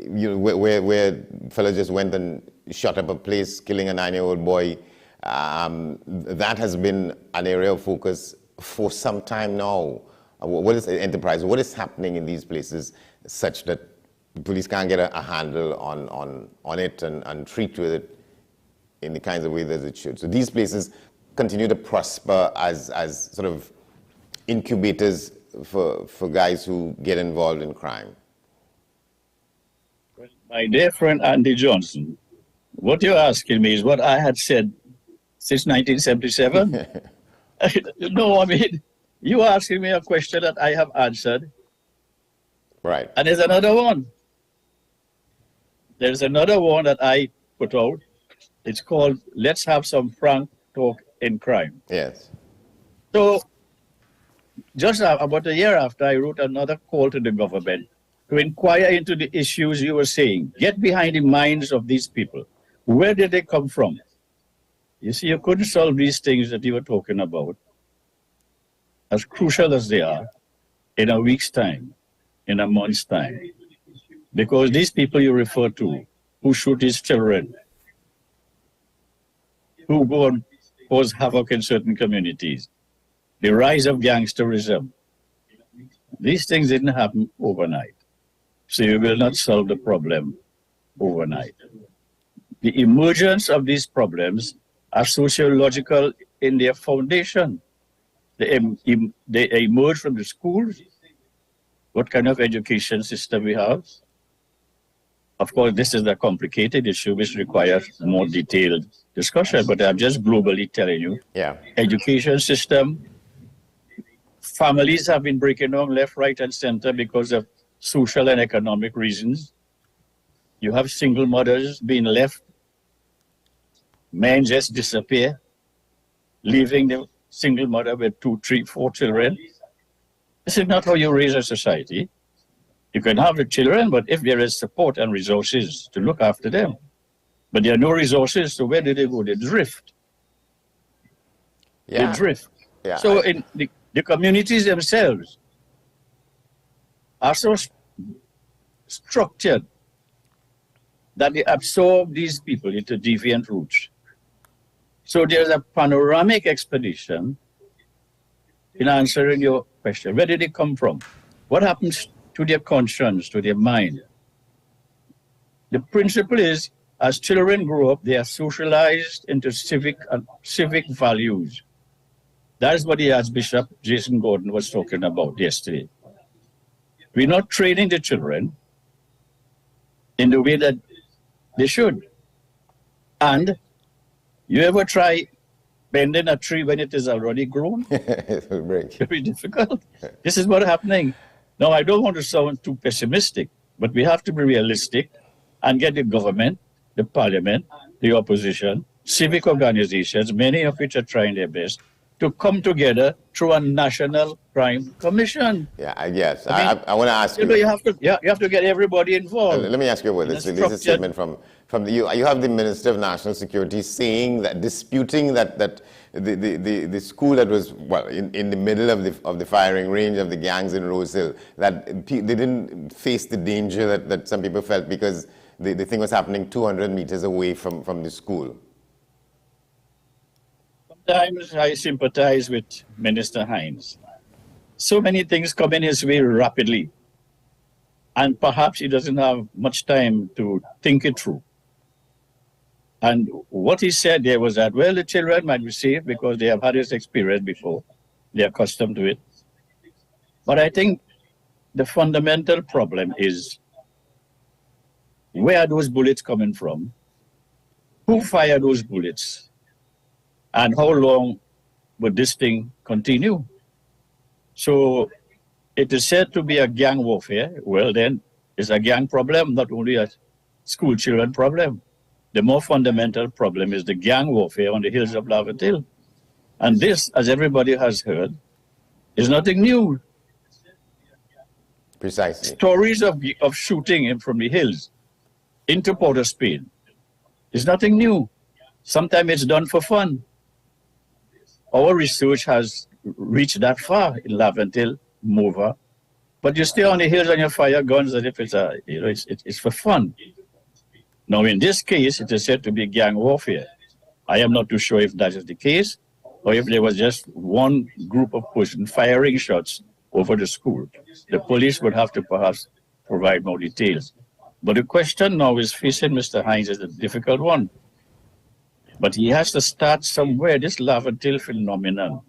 where fellas just went and shot up a place, killing a 9-year-old boy. That has been an area of focus for some time now. What is enterprise? What is happening in these places such that the police can't get a handle on it and treat with it in the kinds of ways that it should? So these places continue to prosper as sort of incubators for guys who get involved in crime? My dear friend Andy Johnson, what you're asking me is what I had said since 1977. No, I mean, you're asking me a question that I have answered. Right. And there's another one. There's another one that I put out. It's called Let's Have Some Frank Talk in Crime. Yes. So, just about a year after, I wrote another call to the government to inquire into the issues you were saying. Get behind the minds of these people. Where did they come from? You see, you couldn't solve these things that you were talking about, as crucial as they are, in a week's time, in a month's time. Because these people you refer to, who shoot these children, who go and cause havoc in certain communities, the rise of gangsterism, these things didn't happen overnight. So you will not solve the problem overnight. The emergence of these problems are sociological in their foundation. They emerge from the schools, what kind of education system we have. Of course, this is a complicated issue which requires more detailed discussion, but I'm just globally telling you. Yeah. Education system, families have been breaking down left, right, and center because of social and economic reasons. You have single mothers being left. Men just disappear, leaving the single mother with 2, 3, 4 children. This is not how you raise a society. You can have the children, but if there is support and resources to look after them. But there are no resources, so where do they go? They drift. Yeah. They drift. Yeah, So in the communities themselves are so structured that they absorb these people into deviant roots. So there's a panoramic explanation in answering your question. Where did they come from? What happens to their conscience, to their mind? The principle is, as children grow up, they are socialized into civic values. That is what the Archbishop Jason Gordon was talking about yesterday. We're not training the children in the way that they should. And you ever try bending a tree when it is already grown? It will break. Very difficult. This is what's happening. Now, I don't want to sound too pessimistic, but we have to be realistic and get the government, the parliament, the opposition, civic organizations, many of which are trying their best, to come together through a national crime commission. Yeah, I guess. I want to ask you. You have to get everybody involved. Let me ask you about this. This is a statement from you have the Minister of National Security saying that, disputing that the school that was in the middle of the firing range of the gangs in Rose Hill, that they didn't face the danger that some people felt because the thing was happening 200 meters away from the school. Sometimes I sympathize with Minister Hines. So many things come in his way rapidly, and perhaps he doesn't have much time to think it through. And what he said there was that, well, the children might be safe because they have had this experience before. They're accustomed to it. But I think the fundamental problem is, where are those bullets coming from? Who fired those bullets? And how long would this thing continue? So it is said to be a gang warfare. Well, then it's a gang problem, not only a school children problem. The more fundamental problem is the gang warfare on the hills of Laventille. And this, as everybody has heard, is nothing new. Precisely. Stories of shooting from the hills into Port of Spain is nothing new. Sometimes it's done for fun. Our research has reached that far in Laventille, Mova, but you stay on the hills and you fire guns as if it's for fun. Now, in this case, it is said to be gang warfare. I am not too sure if that is the case, or if there was just one group of persons firing shots over the school. The police would have to perhaps provide more details. But the question now is facing Mr. Hines is a difficult one. But he has to start somewhere. This Laventille phenomenon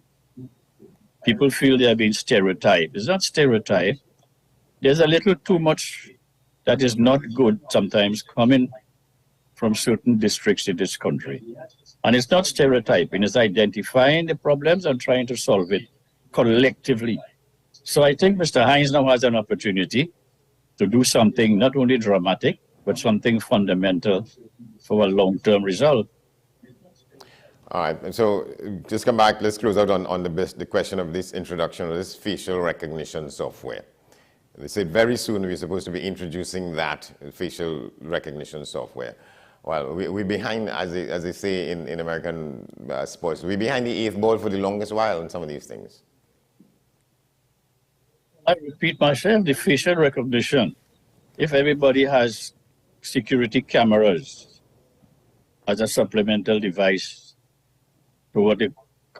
people feel they are being stereotyped. It's not stereotype. There's a little too much that is not good sometimes coming from certain districts in this country. And it's not stereotyping, it's identifying the problems and trying to solve it collectively. So I think Mr. Hines now has an opportunity to do something not only dramatic, but something fundamental for a long-term result. All right, and so just come back, let's close out on the question of this introduction of this facial recognition software. They said very soon we're supposed to be introducing that facial recognition software. Well, we're behind, as they say in American sports, we're behind the eighth ball for the longest while on some of these things. I repeat myself, the facial recognition, if everybody has security cameras as a supplemental device to what the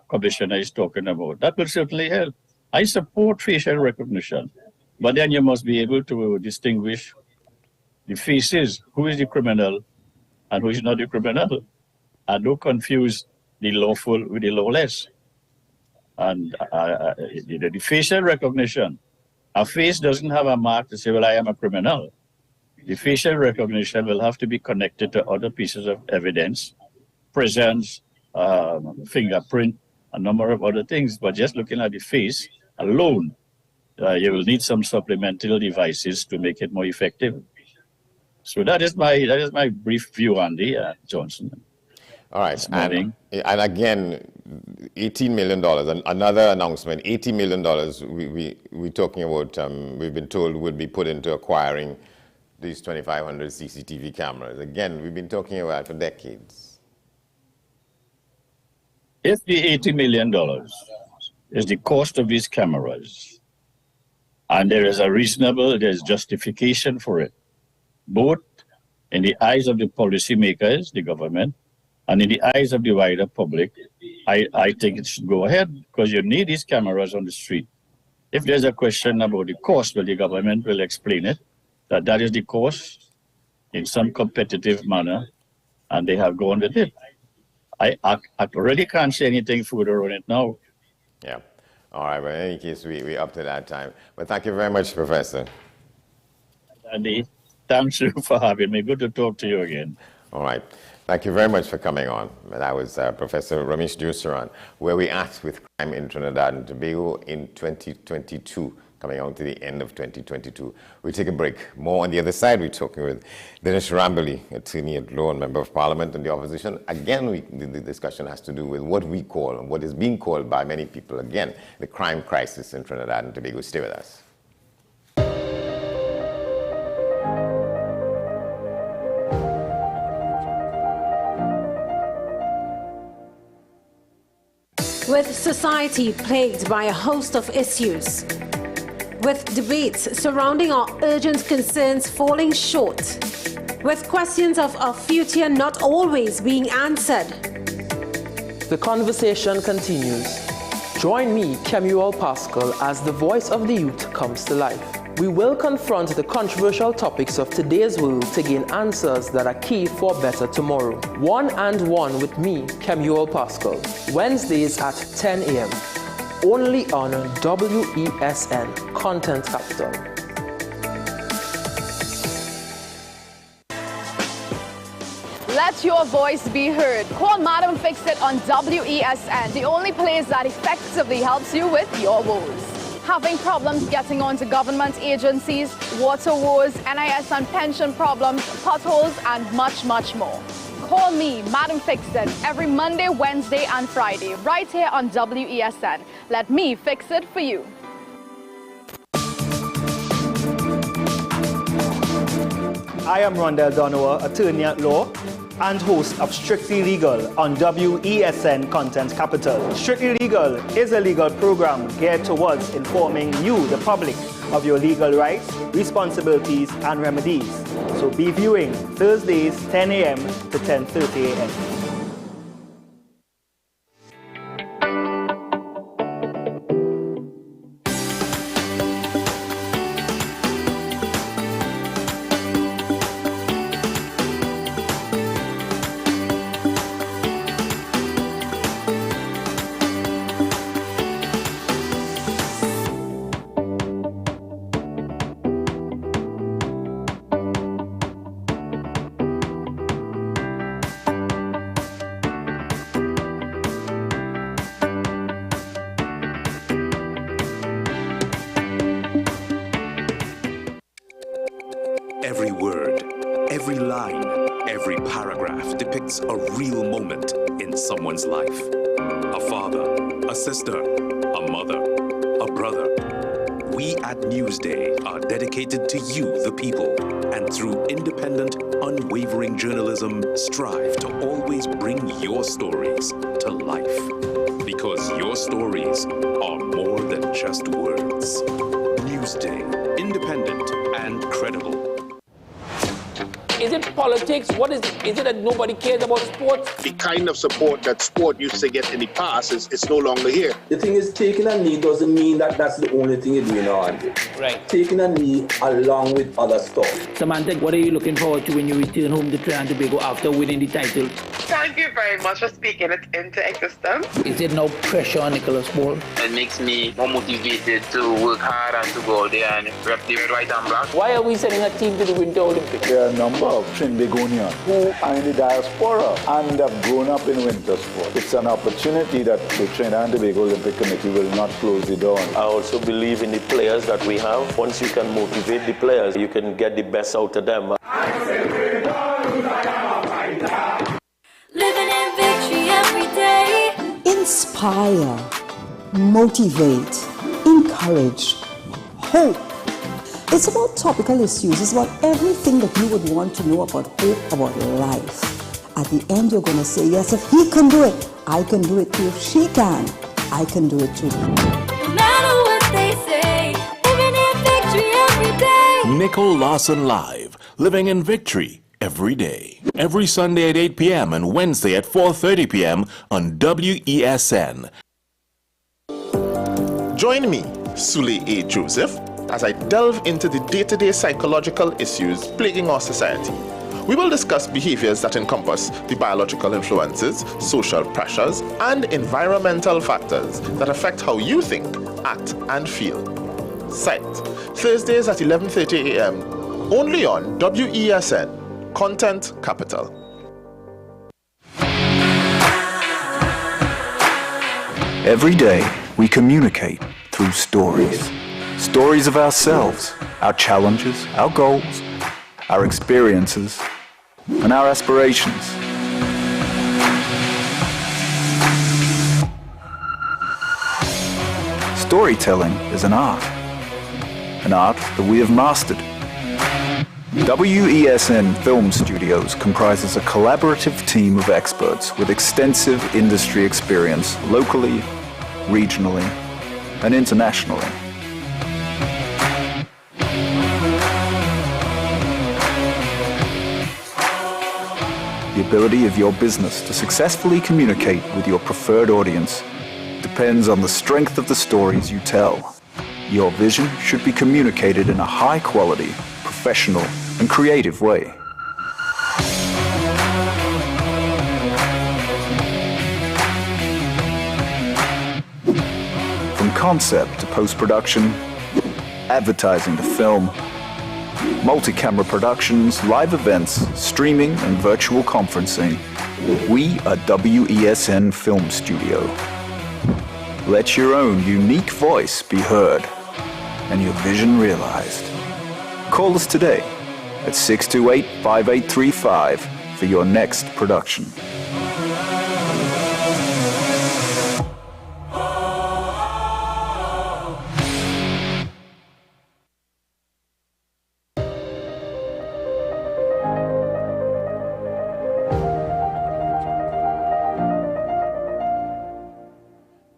commissioner is talking about, that will certainly help. I support facial recognition, but then you must be able to distinguish the faces, who is the criminal and who is not the criminal, and don't confuse the lawful with the lawless. And the facial recognition, a face doesn't have a mark to say, well, I am a criminal. The facial recognition will have to be connected to other pieces of evidence, presence, fingerprint, a number of other things. But just looking at the face alone, you will need some supplemental devices to make it more effective. So that is my brief view, Andy Johnson. All right, and again, $18 million, another announcement, $80 million we're talking about, we've been told would be put into acquiring these 2,500 CCTV cameras. Again, we've been talking about for decades. If the $80 million is the cost of these cameras, and there's justification for it, both in the eyes of the policymakers, the government, and in the eyes of the wider public, I think it should go ahead because you need these cameras on the street. If there's a question about the cost, well, the government will explain it, that is the cost in some competitive manner, and they have gone with it. I already can't say anything further on it now. Yeah. All right, but in any case, we're up to that time. But thank you very much, Professor. Andy, thanks you for having me. Good to talk to you again. All right. Thank you very much for coming on. That was Professor Ramesh Dursaran, where we at with crime in Trinidad and Tobago in 2022, coming on to the end of 2022. We'll take a break. More on the other side, we're talking with Dinesh Rambali, attorney at law and member of parliament and the opposition. Again, the discussion has to do with what we call, and what is being called by many people, again, the crime crisis in Trinidad and Tobago. Stay with us. With society plagued by a host of issues, with debates surrounding our urgent concerns falling short, with questions of our future not always being answered. The conversation continues. Join me, Kemuel Pascal, as the voice of the youth comes to life. We will confront the controversial topics of today's world to gain answers that are key for a better tomorrow. One and One with me, Kemuel Pascal. Wednesdays at 10 a.m. Only on WESN, Content Capital. Let your voice be heard. Call Madam Fix It on WESN, the only place that effectively helps you with your woes. Having problems getting onto government agencies, water woes, NIS and pension problems, potholes, and much, much more. Call me, Madam Fix It, every Monday, Wednesday, and Friday, right here on WESN. Let me fix it for you. I am Rondell Donowa, attorney at law and host of Strictly Legal on WESN Content Capital. Strictly Legal is a legal program geared towards informing you, the public, of your legal rights, responsibilities, and remedies. So be viewing Thursdays 10 a.m. to 10:30 a.m. depicts a real moment in someone's life. A father, a sister, a mother, a brother. We at Newsday are dedicated to you, the people, and through independent, unwavering journalism, strive to always bring your stories to life. Because your stories are more than just words. Newsday, independent and credible. Is it politics? What is it? Is it that nobody cares about sports? The kind of support that sport used to get in the past is no longer here. The thing is, taking a knee doesn't mean that that's the only thing you're doing on it. Right. Taking a knee along with other stuff. Samantha, what are you looking forward to when you return home to Trinidad and Tobago after winning the title? Thank you very much for speaking it into existence. Is there no pressure on Nicholas Ball? It makes me more motivated to work hard and to go out there and rep the white and black. Why are we sending a team to the Winter Olympics? There are a number of Trinbagonians who are in the diaspora and have grown up in winter sport. It's an opportunity that the Trinidad and Tobago Olympic Committee will not close the door on. I also believe in the players that we have. Once you can motivate the players, you can get the best out of them. Living in victory every day. Inspire, motivate, encourage, hope. It's about topical issues. It's about everything that you would want to know about hope, about life. At the end, you're going to say, yes, if he can do it, I can do it too. If she can, I can do it too. No matter what they say, living in victory every day. Nicole Lawson Live, living in victory every day. Every Sunday at 8 p.m. and Wednesday at 4:30 p.m. on WESN. Join me, Sule A. Joseph, as I delve into the day-to-day psychological issues plaguing our society. We will discuss behaviors that encompass the biological influences, social pressures, and environmental factors that affect how you think, act, and feel. Sight, Thursdays at 11:30 a.m. only on WESN, Content Capital. Every day, we communicate through stories. Stories of ourselves, our challenges, our goals, our experiences, and our aspirations. Storytelling is an art that we have mastered. WESN Film Studios comprises a collaborative team of experts with extensive industry experience locally, regionally, and internationally. The ability of your business to successfully communicate with your preferred audience depends on the strength of the stories you tell. Your vision should be communicated in a high-quality, professional, and creative way. From concept to post-production, advertising to film, multi-camera productions, live events, streaming, and virtual conferencing, we are WESN Film Studio. Let your own unique voice be heard and your vision realized. Call us today at 628-5835 for your next production.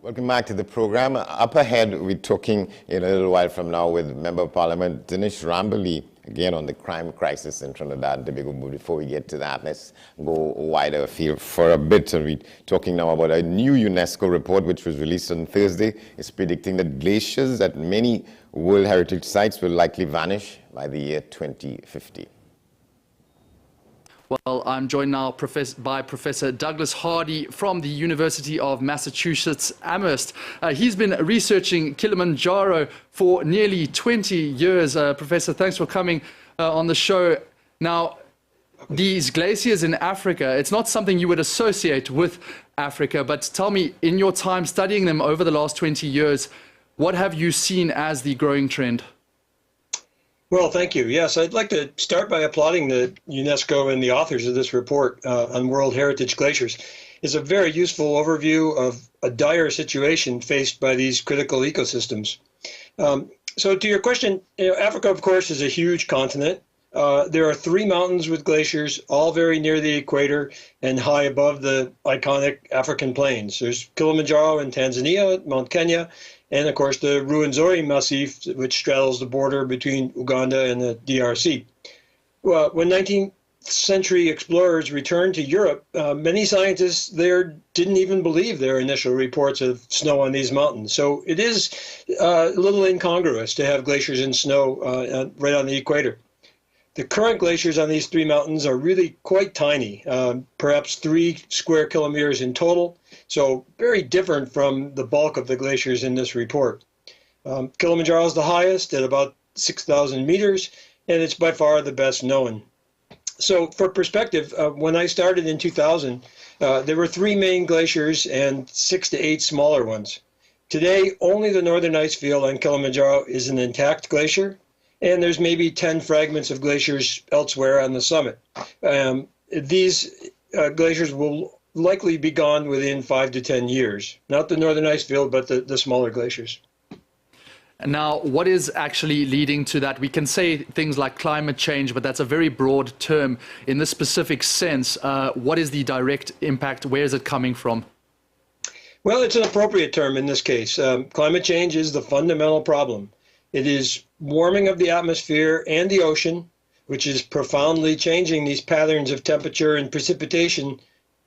Welcome back to the program. Up ahead, we're talking in a little while from now with Member of Parliament Dinesh Rambali, again on the crime crisis in Trinidad and Tobago. But before we get to that, let's go wider afield for a bit. And we're talking now about a new UNESCO report which was released on Thursday. It's predicting that glaciers at many World Heritage sites will likely vanish by the year 2050. Well, I'm joined now by Professor Douglas Hardy from the University of Massachusetts Amherst. He's been researching Kilimanjaro for nearly 20 years. Professor, thanks for coming on the show. Now, these glaciers in Africa, it's not something you would associate with Africa, but tell me, in your time studying them over the last 20 years, what have you seen as the growing trend? Well, thank you. Yes, I'd like to start by applauding the UNESCO and the authors of this report on World Heritage Glaciers. It's a very useful overview of a dire situation faced by these critical ecosystems. So to your question, Africa, of course, is a huge continent. There are 3 mountains with glaciers, all very near the equator and high above the iconic African plains. There's Kilimanjaro in Tanzania, Mount Kenya, and of course the Ruwenzori Massif, which straddles the border between Uganda and the DRC. Well, when 19th century explorers returned to Europe, many scientists there didn't even believe their initial reports of snow on these mountains. So it is a little incongruous to have glaciers and snow right on the equator. The current glaciers on these 3 mountains are really quite tiny, perhaps 3 square kilometers in total, so very different from the bulk of the glaciers in this report. Kilimanjaro is the highest at about 6,000 meters, and it's by far the best known. So for perspective, when I started in 2000, there were 3 main glaciers and 6 to 8 smaller ones. Today, only the northern ice field on Kilimanjaro is an intact glacier, and there's maybe 10 fragments of glaciers elsewhere on the summit. These glaciers will likely be gone within 5 to 10 years. Not the northern ice field, but the smaller glaciers. Now, what is actually leading to that? We can say things like climate change, but that's a very broad term. In this specific sense, what is the direct impact? Where is it coming from? Well, it's an appropriate term in this case. Climate change is the fundamental problem. It is warming of the atmosphere and the ocean, which is profoundly changing these patterns of temperature and precipitation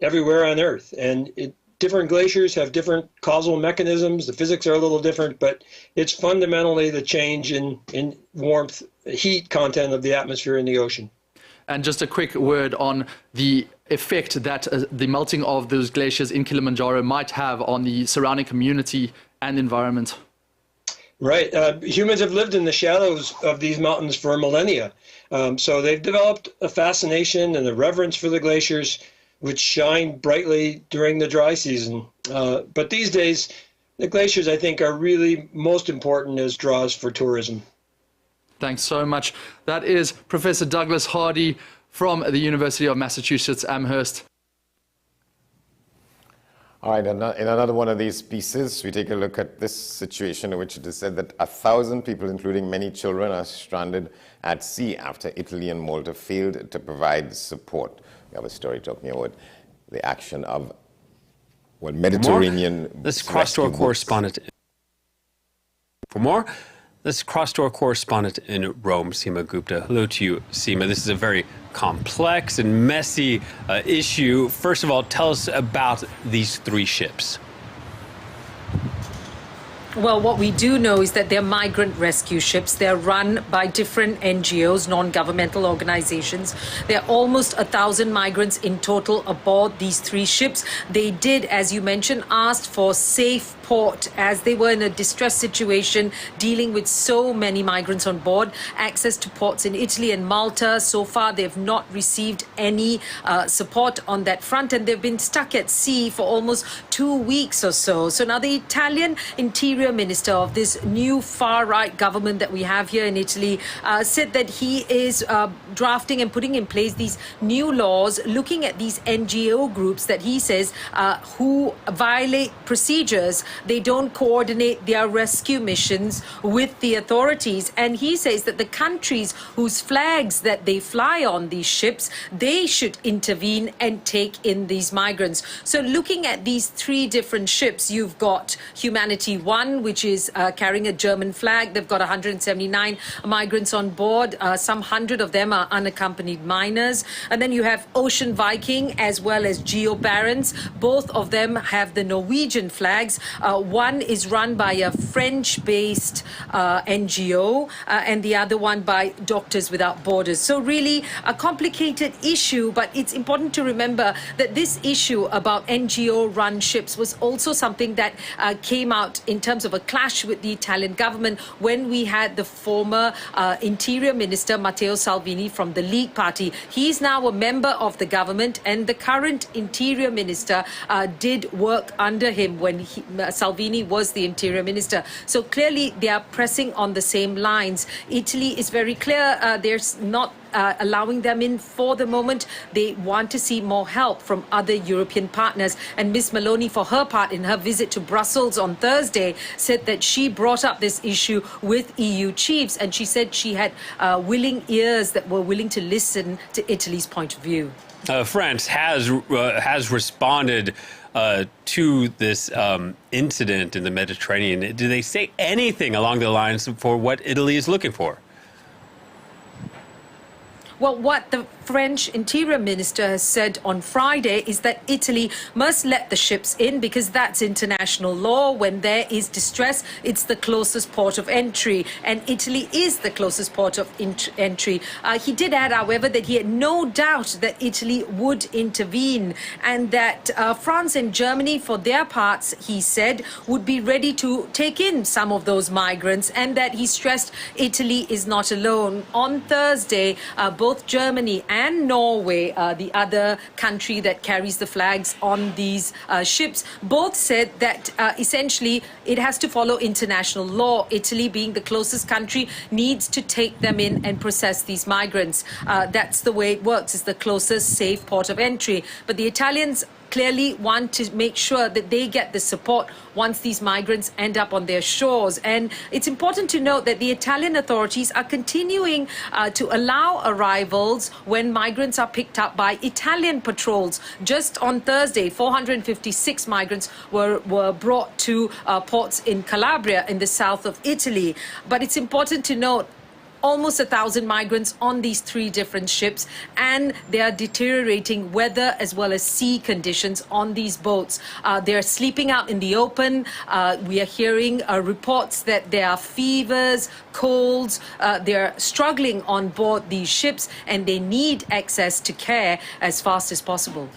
everywhere on Earth. And different glaciers have different causal mechanisms. The physics are a little different, but it's fundamentally the change in warmth, heat content of the atmosphere in the ocean. And just a quick word on the effect that the melting of those glaciers in Kilimanjaro might have on the surrounding community and environment. Right. Humans have lived in the shadows of these mountains for millennia. So they've developed a fascination and a reverence for the glaciers, which shine brightly during the dry season. But these days, the glaciers, I think, are really most important as draws for tourism. Thanks so much. That is Professor Douglas Hardy from the University of Massachusetts Amherst. All right, in another one of these pieces, we take a look at this situation in which it is said that 1,000 people, including many children, are stranded at sea after Italy and Malta failed to provide support. We have a story talking about the action of Mediterranean. Let's cross to our correspondent. For more, let's cross to our correspondent in Rome, Seema Gupta. Hello to you, Seema. This is a very complex and messy issue. First of all, tell us about these 3 ships. Well, what we do know is that they're migrant rescue ships. They're run by different NGOs, non-governmental organizations. There are almost 1,000 migrants in total aboard these 3 ships. They did, as you mentioned, ask for safe port as they were in a distress situation, dealing with so many migrants on board. Access to ports in Italy and Malta. So far, they've not received any support on that front, and they've been stuck at sea for almost 2 weeks or so. So now the Italian Interior Minister of this new far-right government that we have here in Italy said that he is drafting and putting in place these new laws looking at these NGO groups that he says who violate procedures. They don't coordinate their rescue missions with the authorities. And he says that the countries whose flags that they fly on these ships, they should intervene and take in these migrants. So looking at these 3 different ships, you've got Humanity 1, which is carrying a German flag. They've got 179 migrants on board. Some 100 of them are unaccompanied minors. And then you have Ocean Viking as well as Geo Barents. Both of them have the Norwegian flags. One is run by a French-based NGO and the other one by Doctors Without Borders. So really a complicated issue, but it's important to remember that this issue about NGO-run ships was also something that came out in terms of a clash with the Italian government when we had the former Interior Minister Matteo Salvini from the League Party. He's now a member of the government, and the current Interior Minister did work under him when Salvini was the interior minister. So clearly they are pressing on the same lines. Italy is very clear. There's not allowing them in for the moment. They want to see more help from other European partners. And Ms. Maloney, for her part, in her visit to Brussels on Thursday, said that she brought up this issue with EU chiefs, and she said she had willing ears that were willing to listen to Italy's point of view. France has responded to this incident in the Mediterranean. Do they say anything along the lines for what Italy is looking for? Well, what the French Interior Minister has said on Friday is that Italy must let the ships in because that's international law. When there is distress, it's the closest port of entry, and Italy is the closest port of entry. He did add, however, that he had no doubt that Italy would intervene, and that France and Germany, for their parts, he said, would be ready to take in some of those migrants, and that he stressed Italy is not alone. On Thursday, both Germany and Norway, the other country that carries the flags on these ships, both said that essentially it has to follow international law. Italy, being the closest country, needs to take them in and process these migrants. That's the way it works. It's the closest safe port of entry. But the Italians clearly want to make sure that they get the support once these migrants end up on their shores. And it's important to note that the Italian authorities are continuing to allow arrivals when migrants are picked up by Italian patrols. Just on Thursday, 456 migrants were brought to ports in Calabria in the south of Italy. But it's important to note almost 1,000 migrants on these 3 different ships, and they are deteriorating weather as well as sea conditions on these boats. They're sleeping out in the open. We are hearing reports that there are fevers, colds. They're struggling on board these ships, and they need access to care as fast as possible.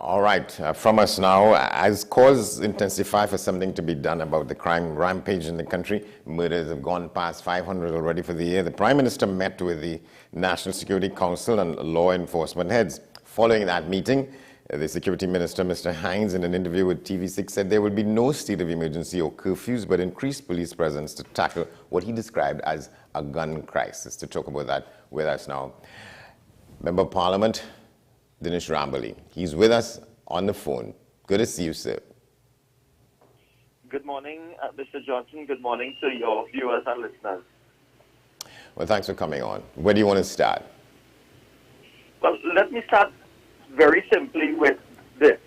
All right, from us now, as calls intensify for something to be done about the crime rampage in the country, murders have gone past 500 already for the year. The Prime Minister met with the National Security Council and law enforcement heads. Following that meeting, the Security Minister, Mr. Hines, in an interview with TV6, said there would be no state of emergency or curfews, but increased police presence to tackle what he described as a gun crisis. To talk about that with us now, Member of Parliament, Dinesh Rambali. He's with us on the phone. Good to see you, sir. Good morning, Mr. Johnson. Good morning to your viewers and listeners. Well, thanks for coming on. Where do you want to start? Well, let me start very simply with this.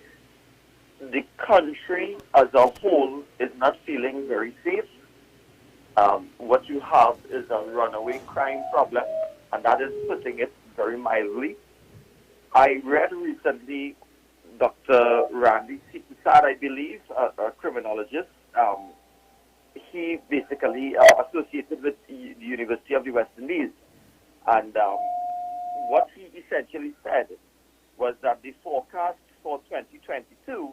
The country as a whole is not feeling very safe. What you have is a runaway crime problem, and that is putting it very mildly. I read recently Dr. Randy Sipusad, I believe, a criminologist. He basically associated with the University of the West Indies. And what he essentially said was that the forecast for 2022,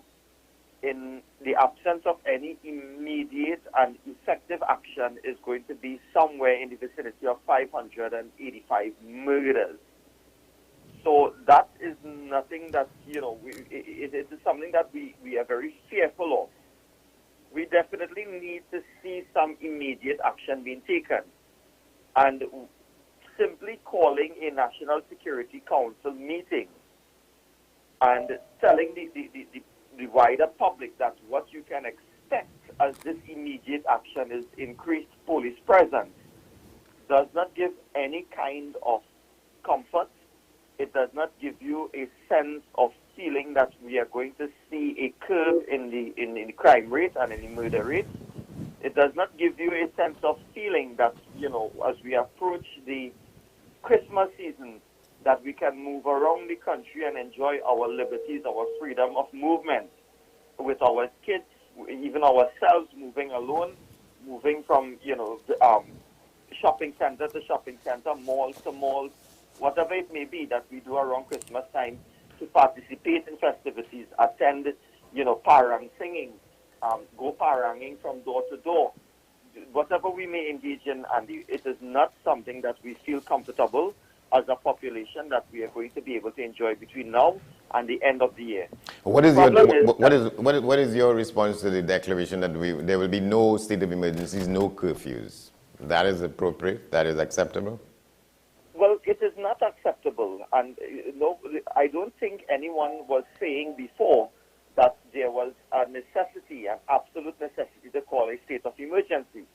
in the absence of any immediate and effective action, is going to be somewhere in the vicinity of 585 murders. So that is nothing that, it is something that we are very fearful of. We definitely need to see some immediate action being taken. And simply calling a National Security Council meeting and telling the wider public that what you can expect as this immediate action is increased police presence does not give any kind of comfort. It does not give you a sense of feeling that we are going to see a curve in the crime rate and in the murder rate. It does not give you a sense of feeling that, as we approach the Christmas season, that we can move around the country and enjoy our liberties, our freedom of movement with our kids, even ourselves moving alone, moving from, shopping center to shopping center, mall to mall, whatever it may be that we do around Christmas time to participate in festivities, attend, parang singing, go paranging from door to door, whatever we may engage in, and it is not something that we feel comfortable as a population that we are going to be able to enjoy between now and the end of the year. What is your response to the declaration that there will be no state of emergencies, no curfews? That is appropriate? That is acceptable? Well, it is not acceptable, and no, I don't think anyone was saying before that there was a necessity, an absolute necessity to call a state of emergency.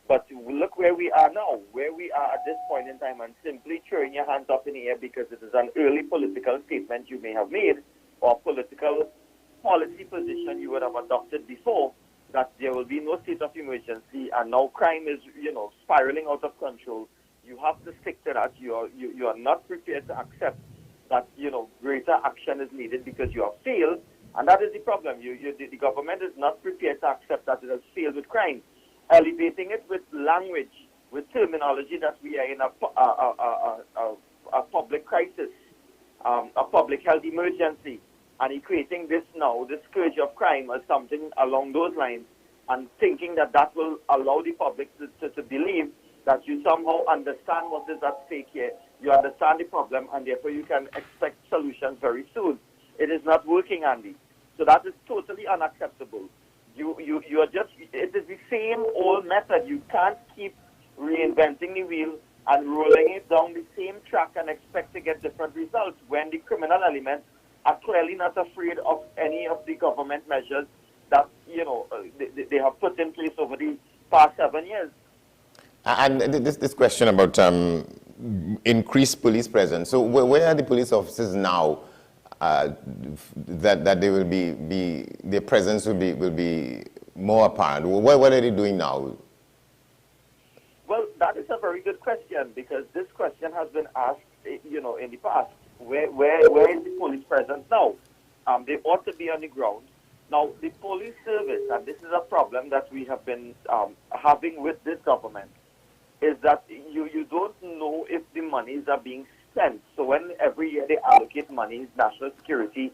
But look where we are now, where we are at this point in time, and simply throwing your hands up in the air because it is an early political statement you may have made, or political policy position you would have adopted before, that there will be no state of emergency, and now crime is, spiraling out of control. You have to stick to that. You are not prepared to accept that, greater action is needed because you have failed, and that is the problem. The government is not prepared to accept that it has failed with crime. Elevating it with language, with terminology that we are in a public crisis, a public health emergency, and equating this scourge of crime as something along those lines, and thinking that will allow the public to believe that you somehow understand what is at stake here, you understand the problem, and therefore you can expect solutions very soon. It is not working, Andy. So that is totally unacceptable. You are just, it is the same old method. You can't keep reinventing the wheel and rolling it down the same track and expect to get different results when the criminal elements are clearly not afraid of any of the government measures that, they have put in place over the past 7 years. And this question about increased police presence. So where are the police officers now? That they will be their presence will be more apparent. What are they doing now? Well, that is a very good question, because this question has been asked, in the past. Where is the police presence now? They ought to be on the ground. Now, the police service, and this is a problem that we have been having with this government, is that you don't know if the monies are being spent. So when every year they allocate monies, national security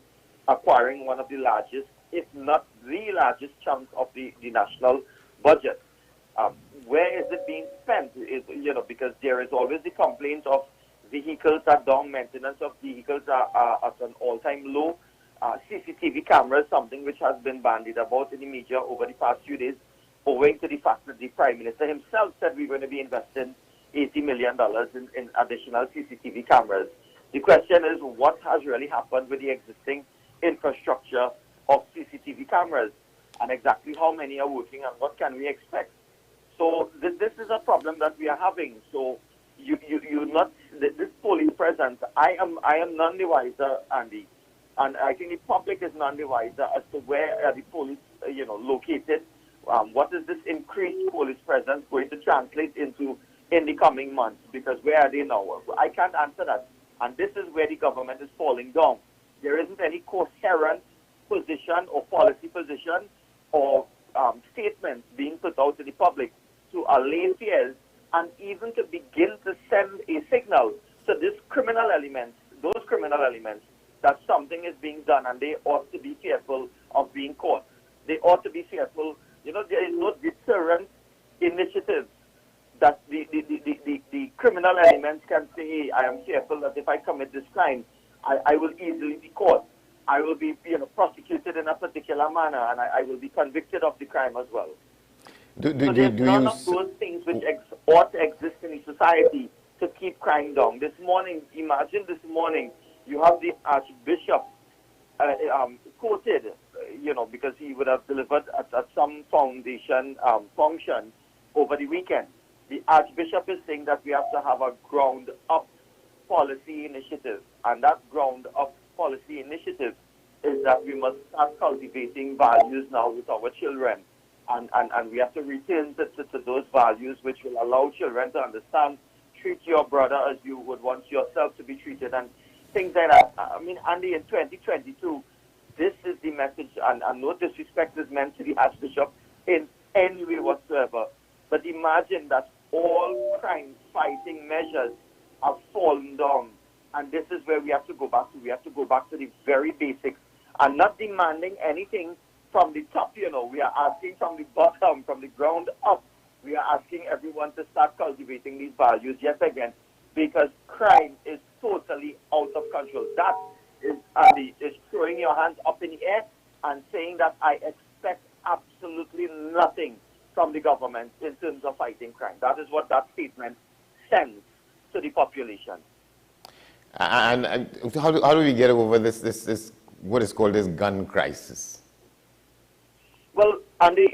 acquiring one of the largest, if not the largest chunk of the national budget, where is it being spent? Because there is always the complaint of vehicles are down, maintenance of vehicles are at an all-time low. CCTV cameras, something which has been bandied about in the media over the past few days, owing to the fact that the Prime Minister himself said we're going to be investing $80 million in additional CCTV cameras. The question is, what has really happened with the existing infrastructure of CCTV cameras, and exactly how many are working, and what can we expect? So this is a problem that we are having. So this police presence, I am none the wiser, Andy, and I think the public is none the wiser as to where are the police located. What is this increased police presence going to translate into in the coming months? Because where are they now? I can't answer that. And this is where the government is falling down. There isn't any coherent position or policy position or statements being put out to the public to allay fears and even to begin to send a signal to those criminal elements, that something is being done and they ought to be fearful of being caught. They ought to be fearful. There is no deterrent initiative that the criminal elements can say, hey, I am fearful that if I commit this crime, I will easily be caught. I will be prosecuted in a particular manner, and I will be convicted of the crime as well. There's none of those things which ought to exist in a society to keep crime down. Imagine this morning, you have the Archbishop quoted, because he would have delivered at some foundation function over the weekend. The Archbishop is saying that we have to have a ground-up policy initiative, and that ground-up policy initiative is that we must start cultivating values now with our children, and we have to return to those values which will allow children to understand, treat your brother as you would want yourself to be treated, and things like that. I mean, Andy, in 2022, this is the message, and no disrespect is meant to the Archbishop in any way whatsoever. But imagine that all crime-fighting measures have fallen down, and this is where we have to go back to. We have to go back to the very basics and not demanding anything from the top. We are asking from the bottom, from the ground up. We are asking everyone to start cultivating these values yet again, because crime is totally out of control. That is throwing your hands up in the air and saying that I expect absolutely nothing from the government in terms of fighting crime. That is what that statement sends to the population. And how do we get over this what is called this gun crisis? Well, Andy,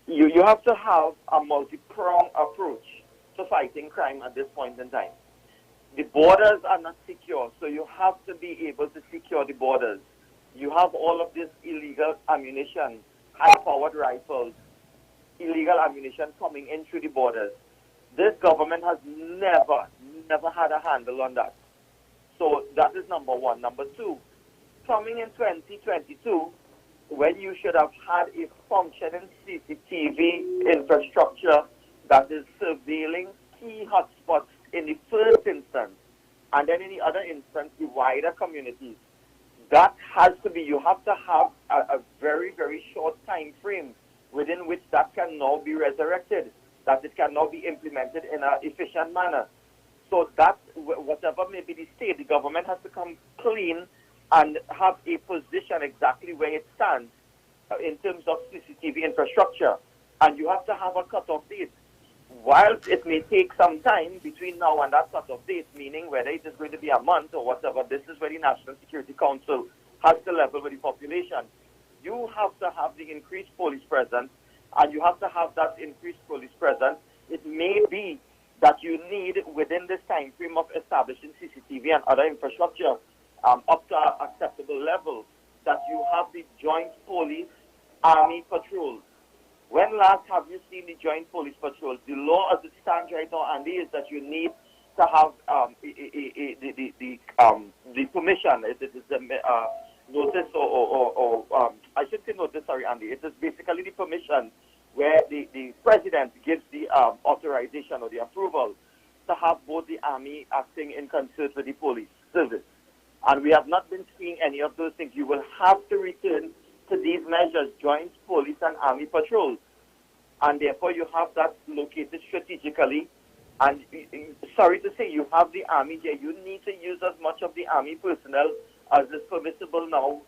you have to have a multi-pronged approach to fighting crime at this point in time. The borders are not secure, so you have to be able to secure the borders. You have all of this illegal ammunition, high-powered rifles, illegal ammunition coming in through the borders. This government has never had a handle on that. So that is number one. Number two, coming in 2022, when you should have had a functioning CCTV infrastructure that is surveilling key hotspots in the first instance, and then in the other instance, the wider communities. That has to be, you have to have a very, very short time frame within which that can now be resurrected, that it can now be implemented in an efficient manner. So that, whatever may be the state, the government has to come clean and have a position exactly where it stands in terms of CCTV infrastructure. And you have to have a cutoff date. Whilst it may take some time between now and that cutoff date, meaning whether it is going to be a month or whatever, this is where the National Security Council has to level with the population. You have to have the increased police presence, and you have to have that increased police presence. It may be that you need, within this time frame of establishing CCTV and other infrastructure up to an acceptable level, that you have the joint police-army patrols. When last have you seen the joint police patrols? The law as it stands right now, Andy, is that you need to have the permission. It is the notice or I should say notice, sorry, Andy. It is basically the permission where the president gives the authorization or the approval to have both the army acting in concert with the police service. And we have not been seeing any of those things. You will have to return to these measures, joint police and army patrols. And therefore you have that located strategically. And sorry to say, you have the army there. You need to use as much of the army personnel as is permissible now.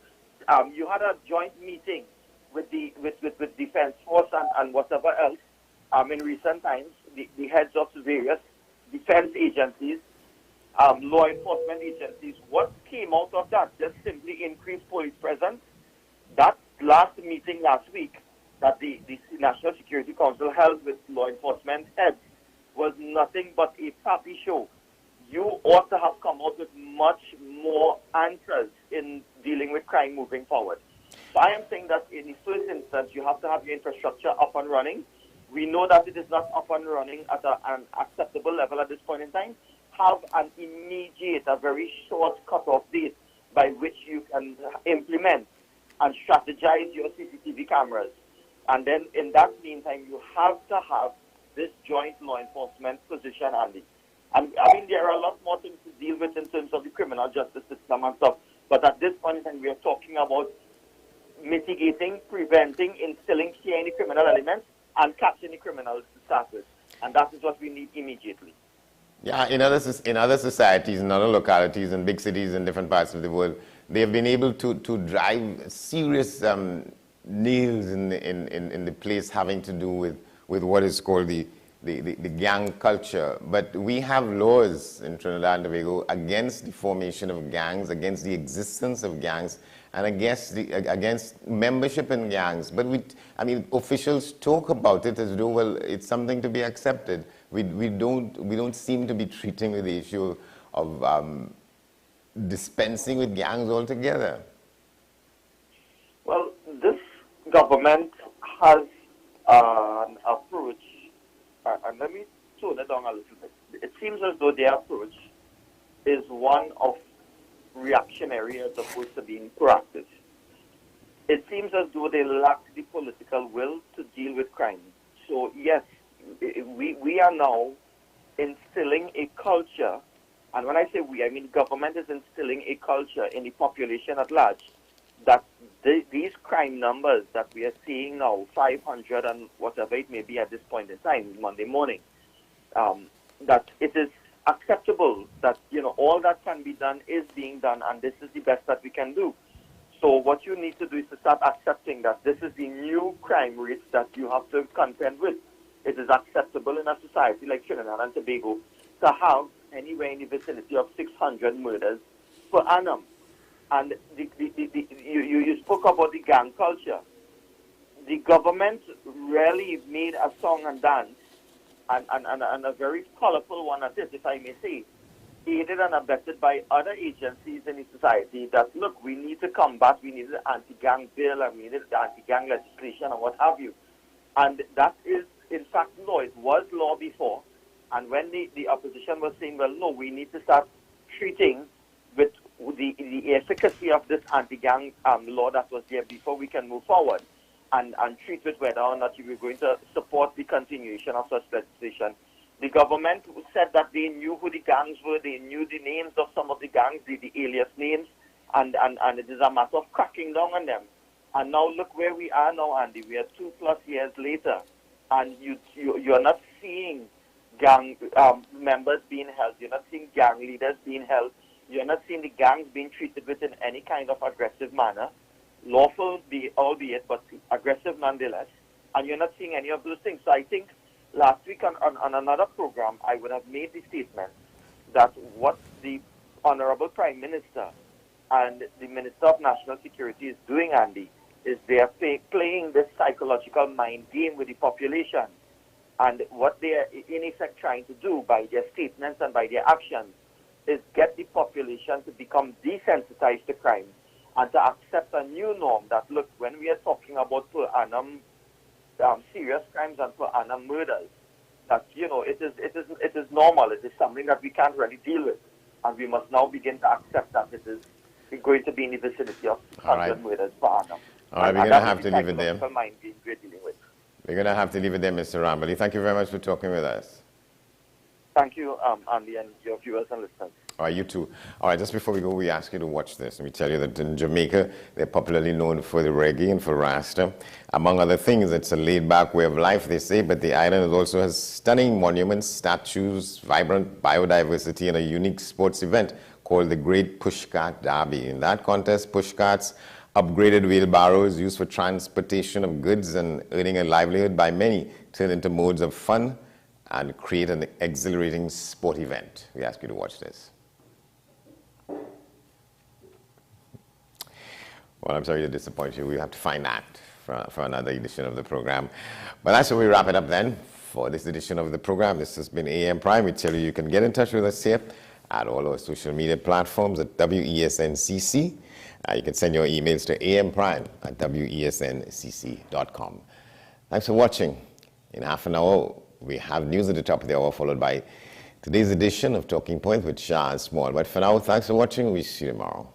You had a joint meeting with Defense Force and whatever else in recent times, the heads of various defense agencies, law enforcement agencies. What came out of that? Just simply increased police presence. That last meeting last week that the National Security Council held with law enforcement heads was nothing but a puppy show. You ought to have come out with much more answers in dealing with crime moving forward. So I am saying that in the first instance, you have to have your infrastructure up and running. We know that it is not up and running at an acceptable level at this point in time. Have an immediate, a very short cutoff date by which you can implement and strategize your CCTV cameras. And then in that meantime, you have to have this joint law enforcement position, Andy. And I mean, there are a lot more things to deal with in terms of the criminal justice system and stuff. But at this point in time, we are talking about mitigating, preventing, instilling fear in the criminal elements, and catching the criminals to start with. And that is what we need immediately. Yeah, in other societies, in other localities, in big cities, in different parts of the world, they have been able to drive serious nails in the place having to do with what is called the gang culture. But we have laws in Trinidad and Tobago against the formation of gangs, against the existence of gangs, and against membership in gangs. But officials talk about it as though, well, it's something to be accepted. We don't seem to be treating with the issue of dispensing with gangs altogether. Well, this government has an approach, and let me tone it down a little bit. It seems as though their approach is one of reactionary as opposed to being proactive. It seems as though they lack the political will to deal with crime. So yes, we are now instilling a culture, and when I say we, I mean government is instilling a culture in the population at large, that these crime numbers that we are seeing now, 500 and whatever it may be at this point in time, Monday morning, that it is acceptable that, all that can be done is being done, and this is the best that we can do. So what you need to do is to start accepting that this is the new crime rates that you have to contend with. It is acceptable in a society like Trinidad and Tobago to have anywhere in the vicinity of 600 murders per annum. And you spoke about the gang culture. The government really made a song and dance, and a very colorful one at this, if I may say, aided and abetted by other agencies in the society that, look, we need to combat, we need the anti-gang bill, and we need the anti-gang legislation and what have you. And that is, in fact, law. It was law before. And when the opposition was saying, well, no, we need to start treating with the efficacy of this anti-gang law that was there before we can move forward and treat with whether or not you were going to support the continuation of such legislation. The government said that they knew who the gangs were, they knew the names of some of the gangs, the alias names, and it is a matter of cracking down on them. And now look where we are now, Andy. We are 2+ years later, and you're not seeing gang members being held. You're not seeing gang leaders being held. You're not seeing the gangs being treated with in any kind of aggressive manner, lawful albeit, but aggressive nonetheless. And you're not seeing any of those things. So I think last week on another program, I would have made the statement that what the Honorable Prime Minister and the Minister of National Security is doing, Andy, is they are playing this psychological mind game with the population. And what they are in effect trying to do by their statements and by their actions is get the population to become desensitized to crime and to accept a new norm that, look, when we are talking about per annum serious crimes and per annum murders, that, it is normal. It is something that we can't really deal with. And we must now begin to accept that it is going to be in the vicinity of 100 murders per annum. All right, we're going to have to leave it there. Mind game we're dealing with. We're going to have to leave it there, Mr. Rambali. Thank you very much for talking with us. Thank you, Andy, and your viewers and listeners. All right, you too. All right, just before we go, we ask you to watch this. Let me tell you that in Jamaica, they're popularly known for the reggae and for Rasta. Among other things, it's a laid-back way of life, they say, but the island also has stunning monuments, statues, vibrant biodiversity, and a unique sports event called the Great Pushcart Derby. In that contest, pushcarts, upgraded wheelbarrows used for transportation of goods and earning a livelihood by many, turn into modes of fun and create an exhilarating sport event. We ask you to watch this. Well, I'm sorry to disappoint you. We have to find that for another edition of the program. But that's where we wrap it up then for this edition of the program. This has been AM Prime. We tell you can get in touch with us here at all our social media platforms at WESNCC. You can send your emails to amprime@wesncc.com. Thanks for watching. In half an hour, we have news at the top of the hour, followed by today's edition of Talking Point with Shah and Small. But for now, thanks for watching. We'll see you tomorrow.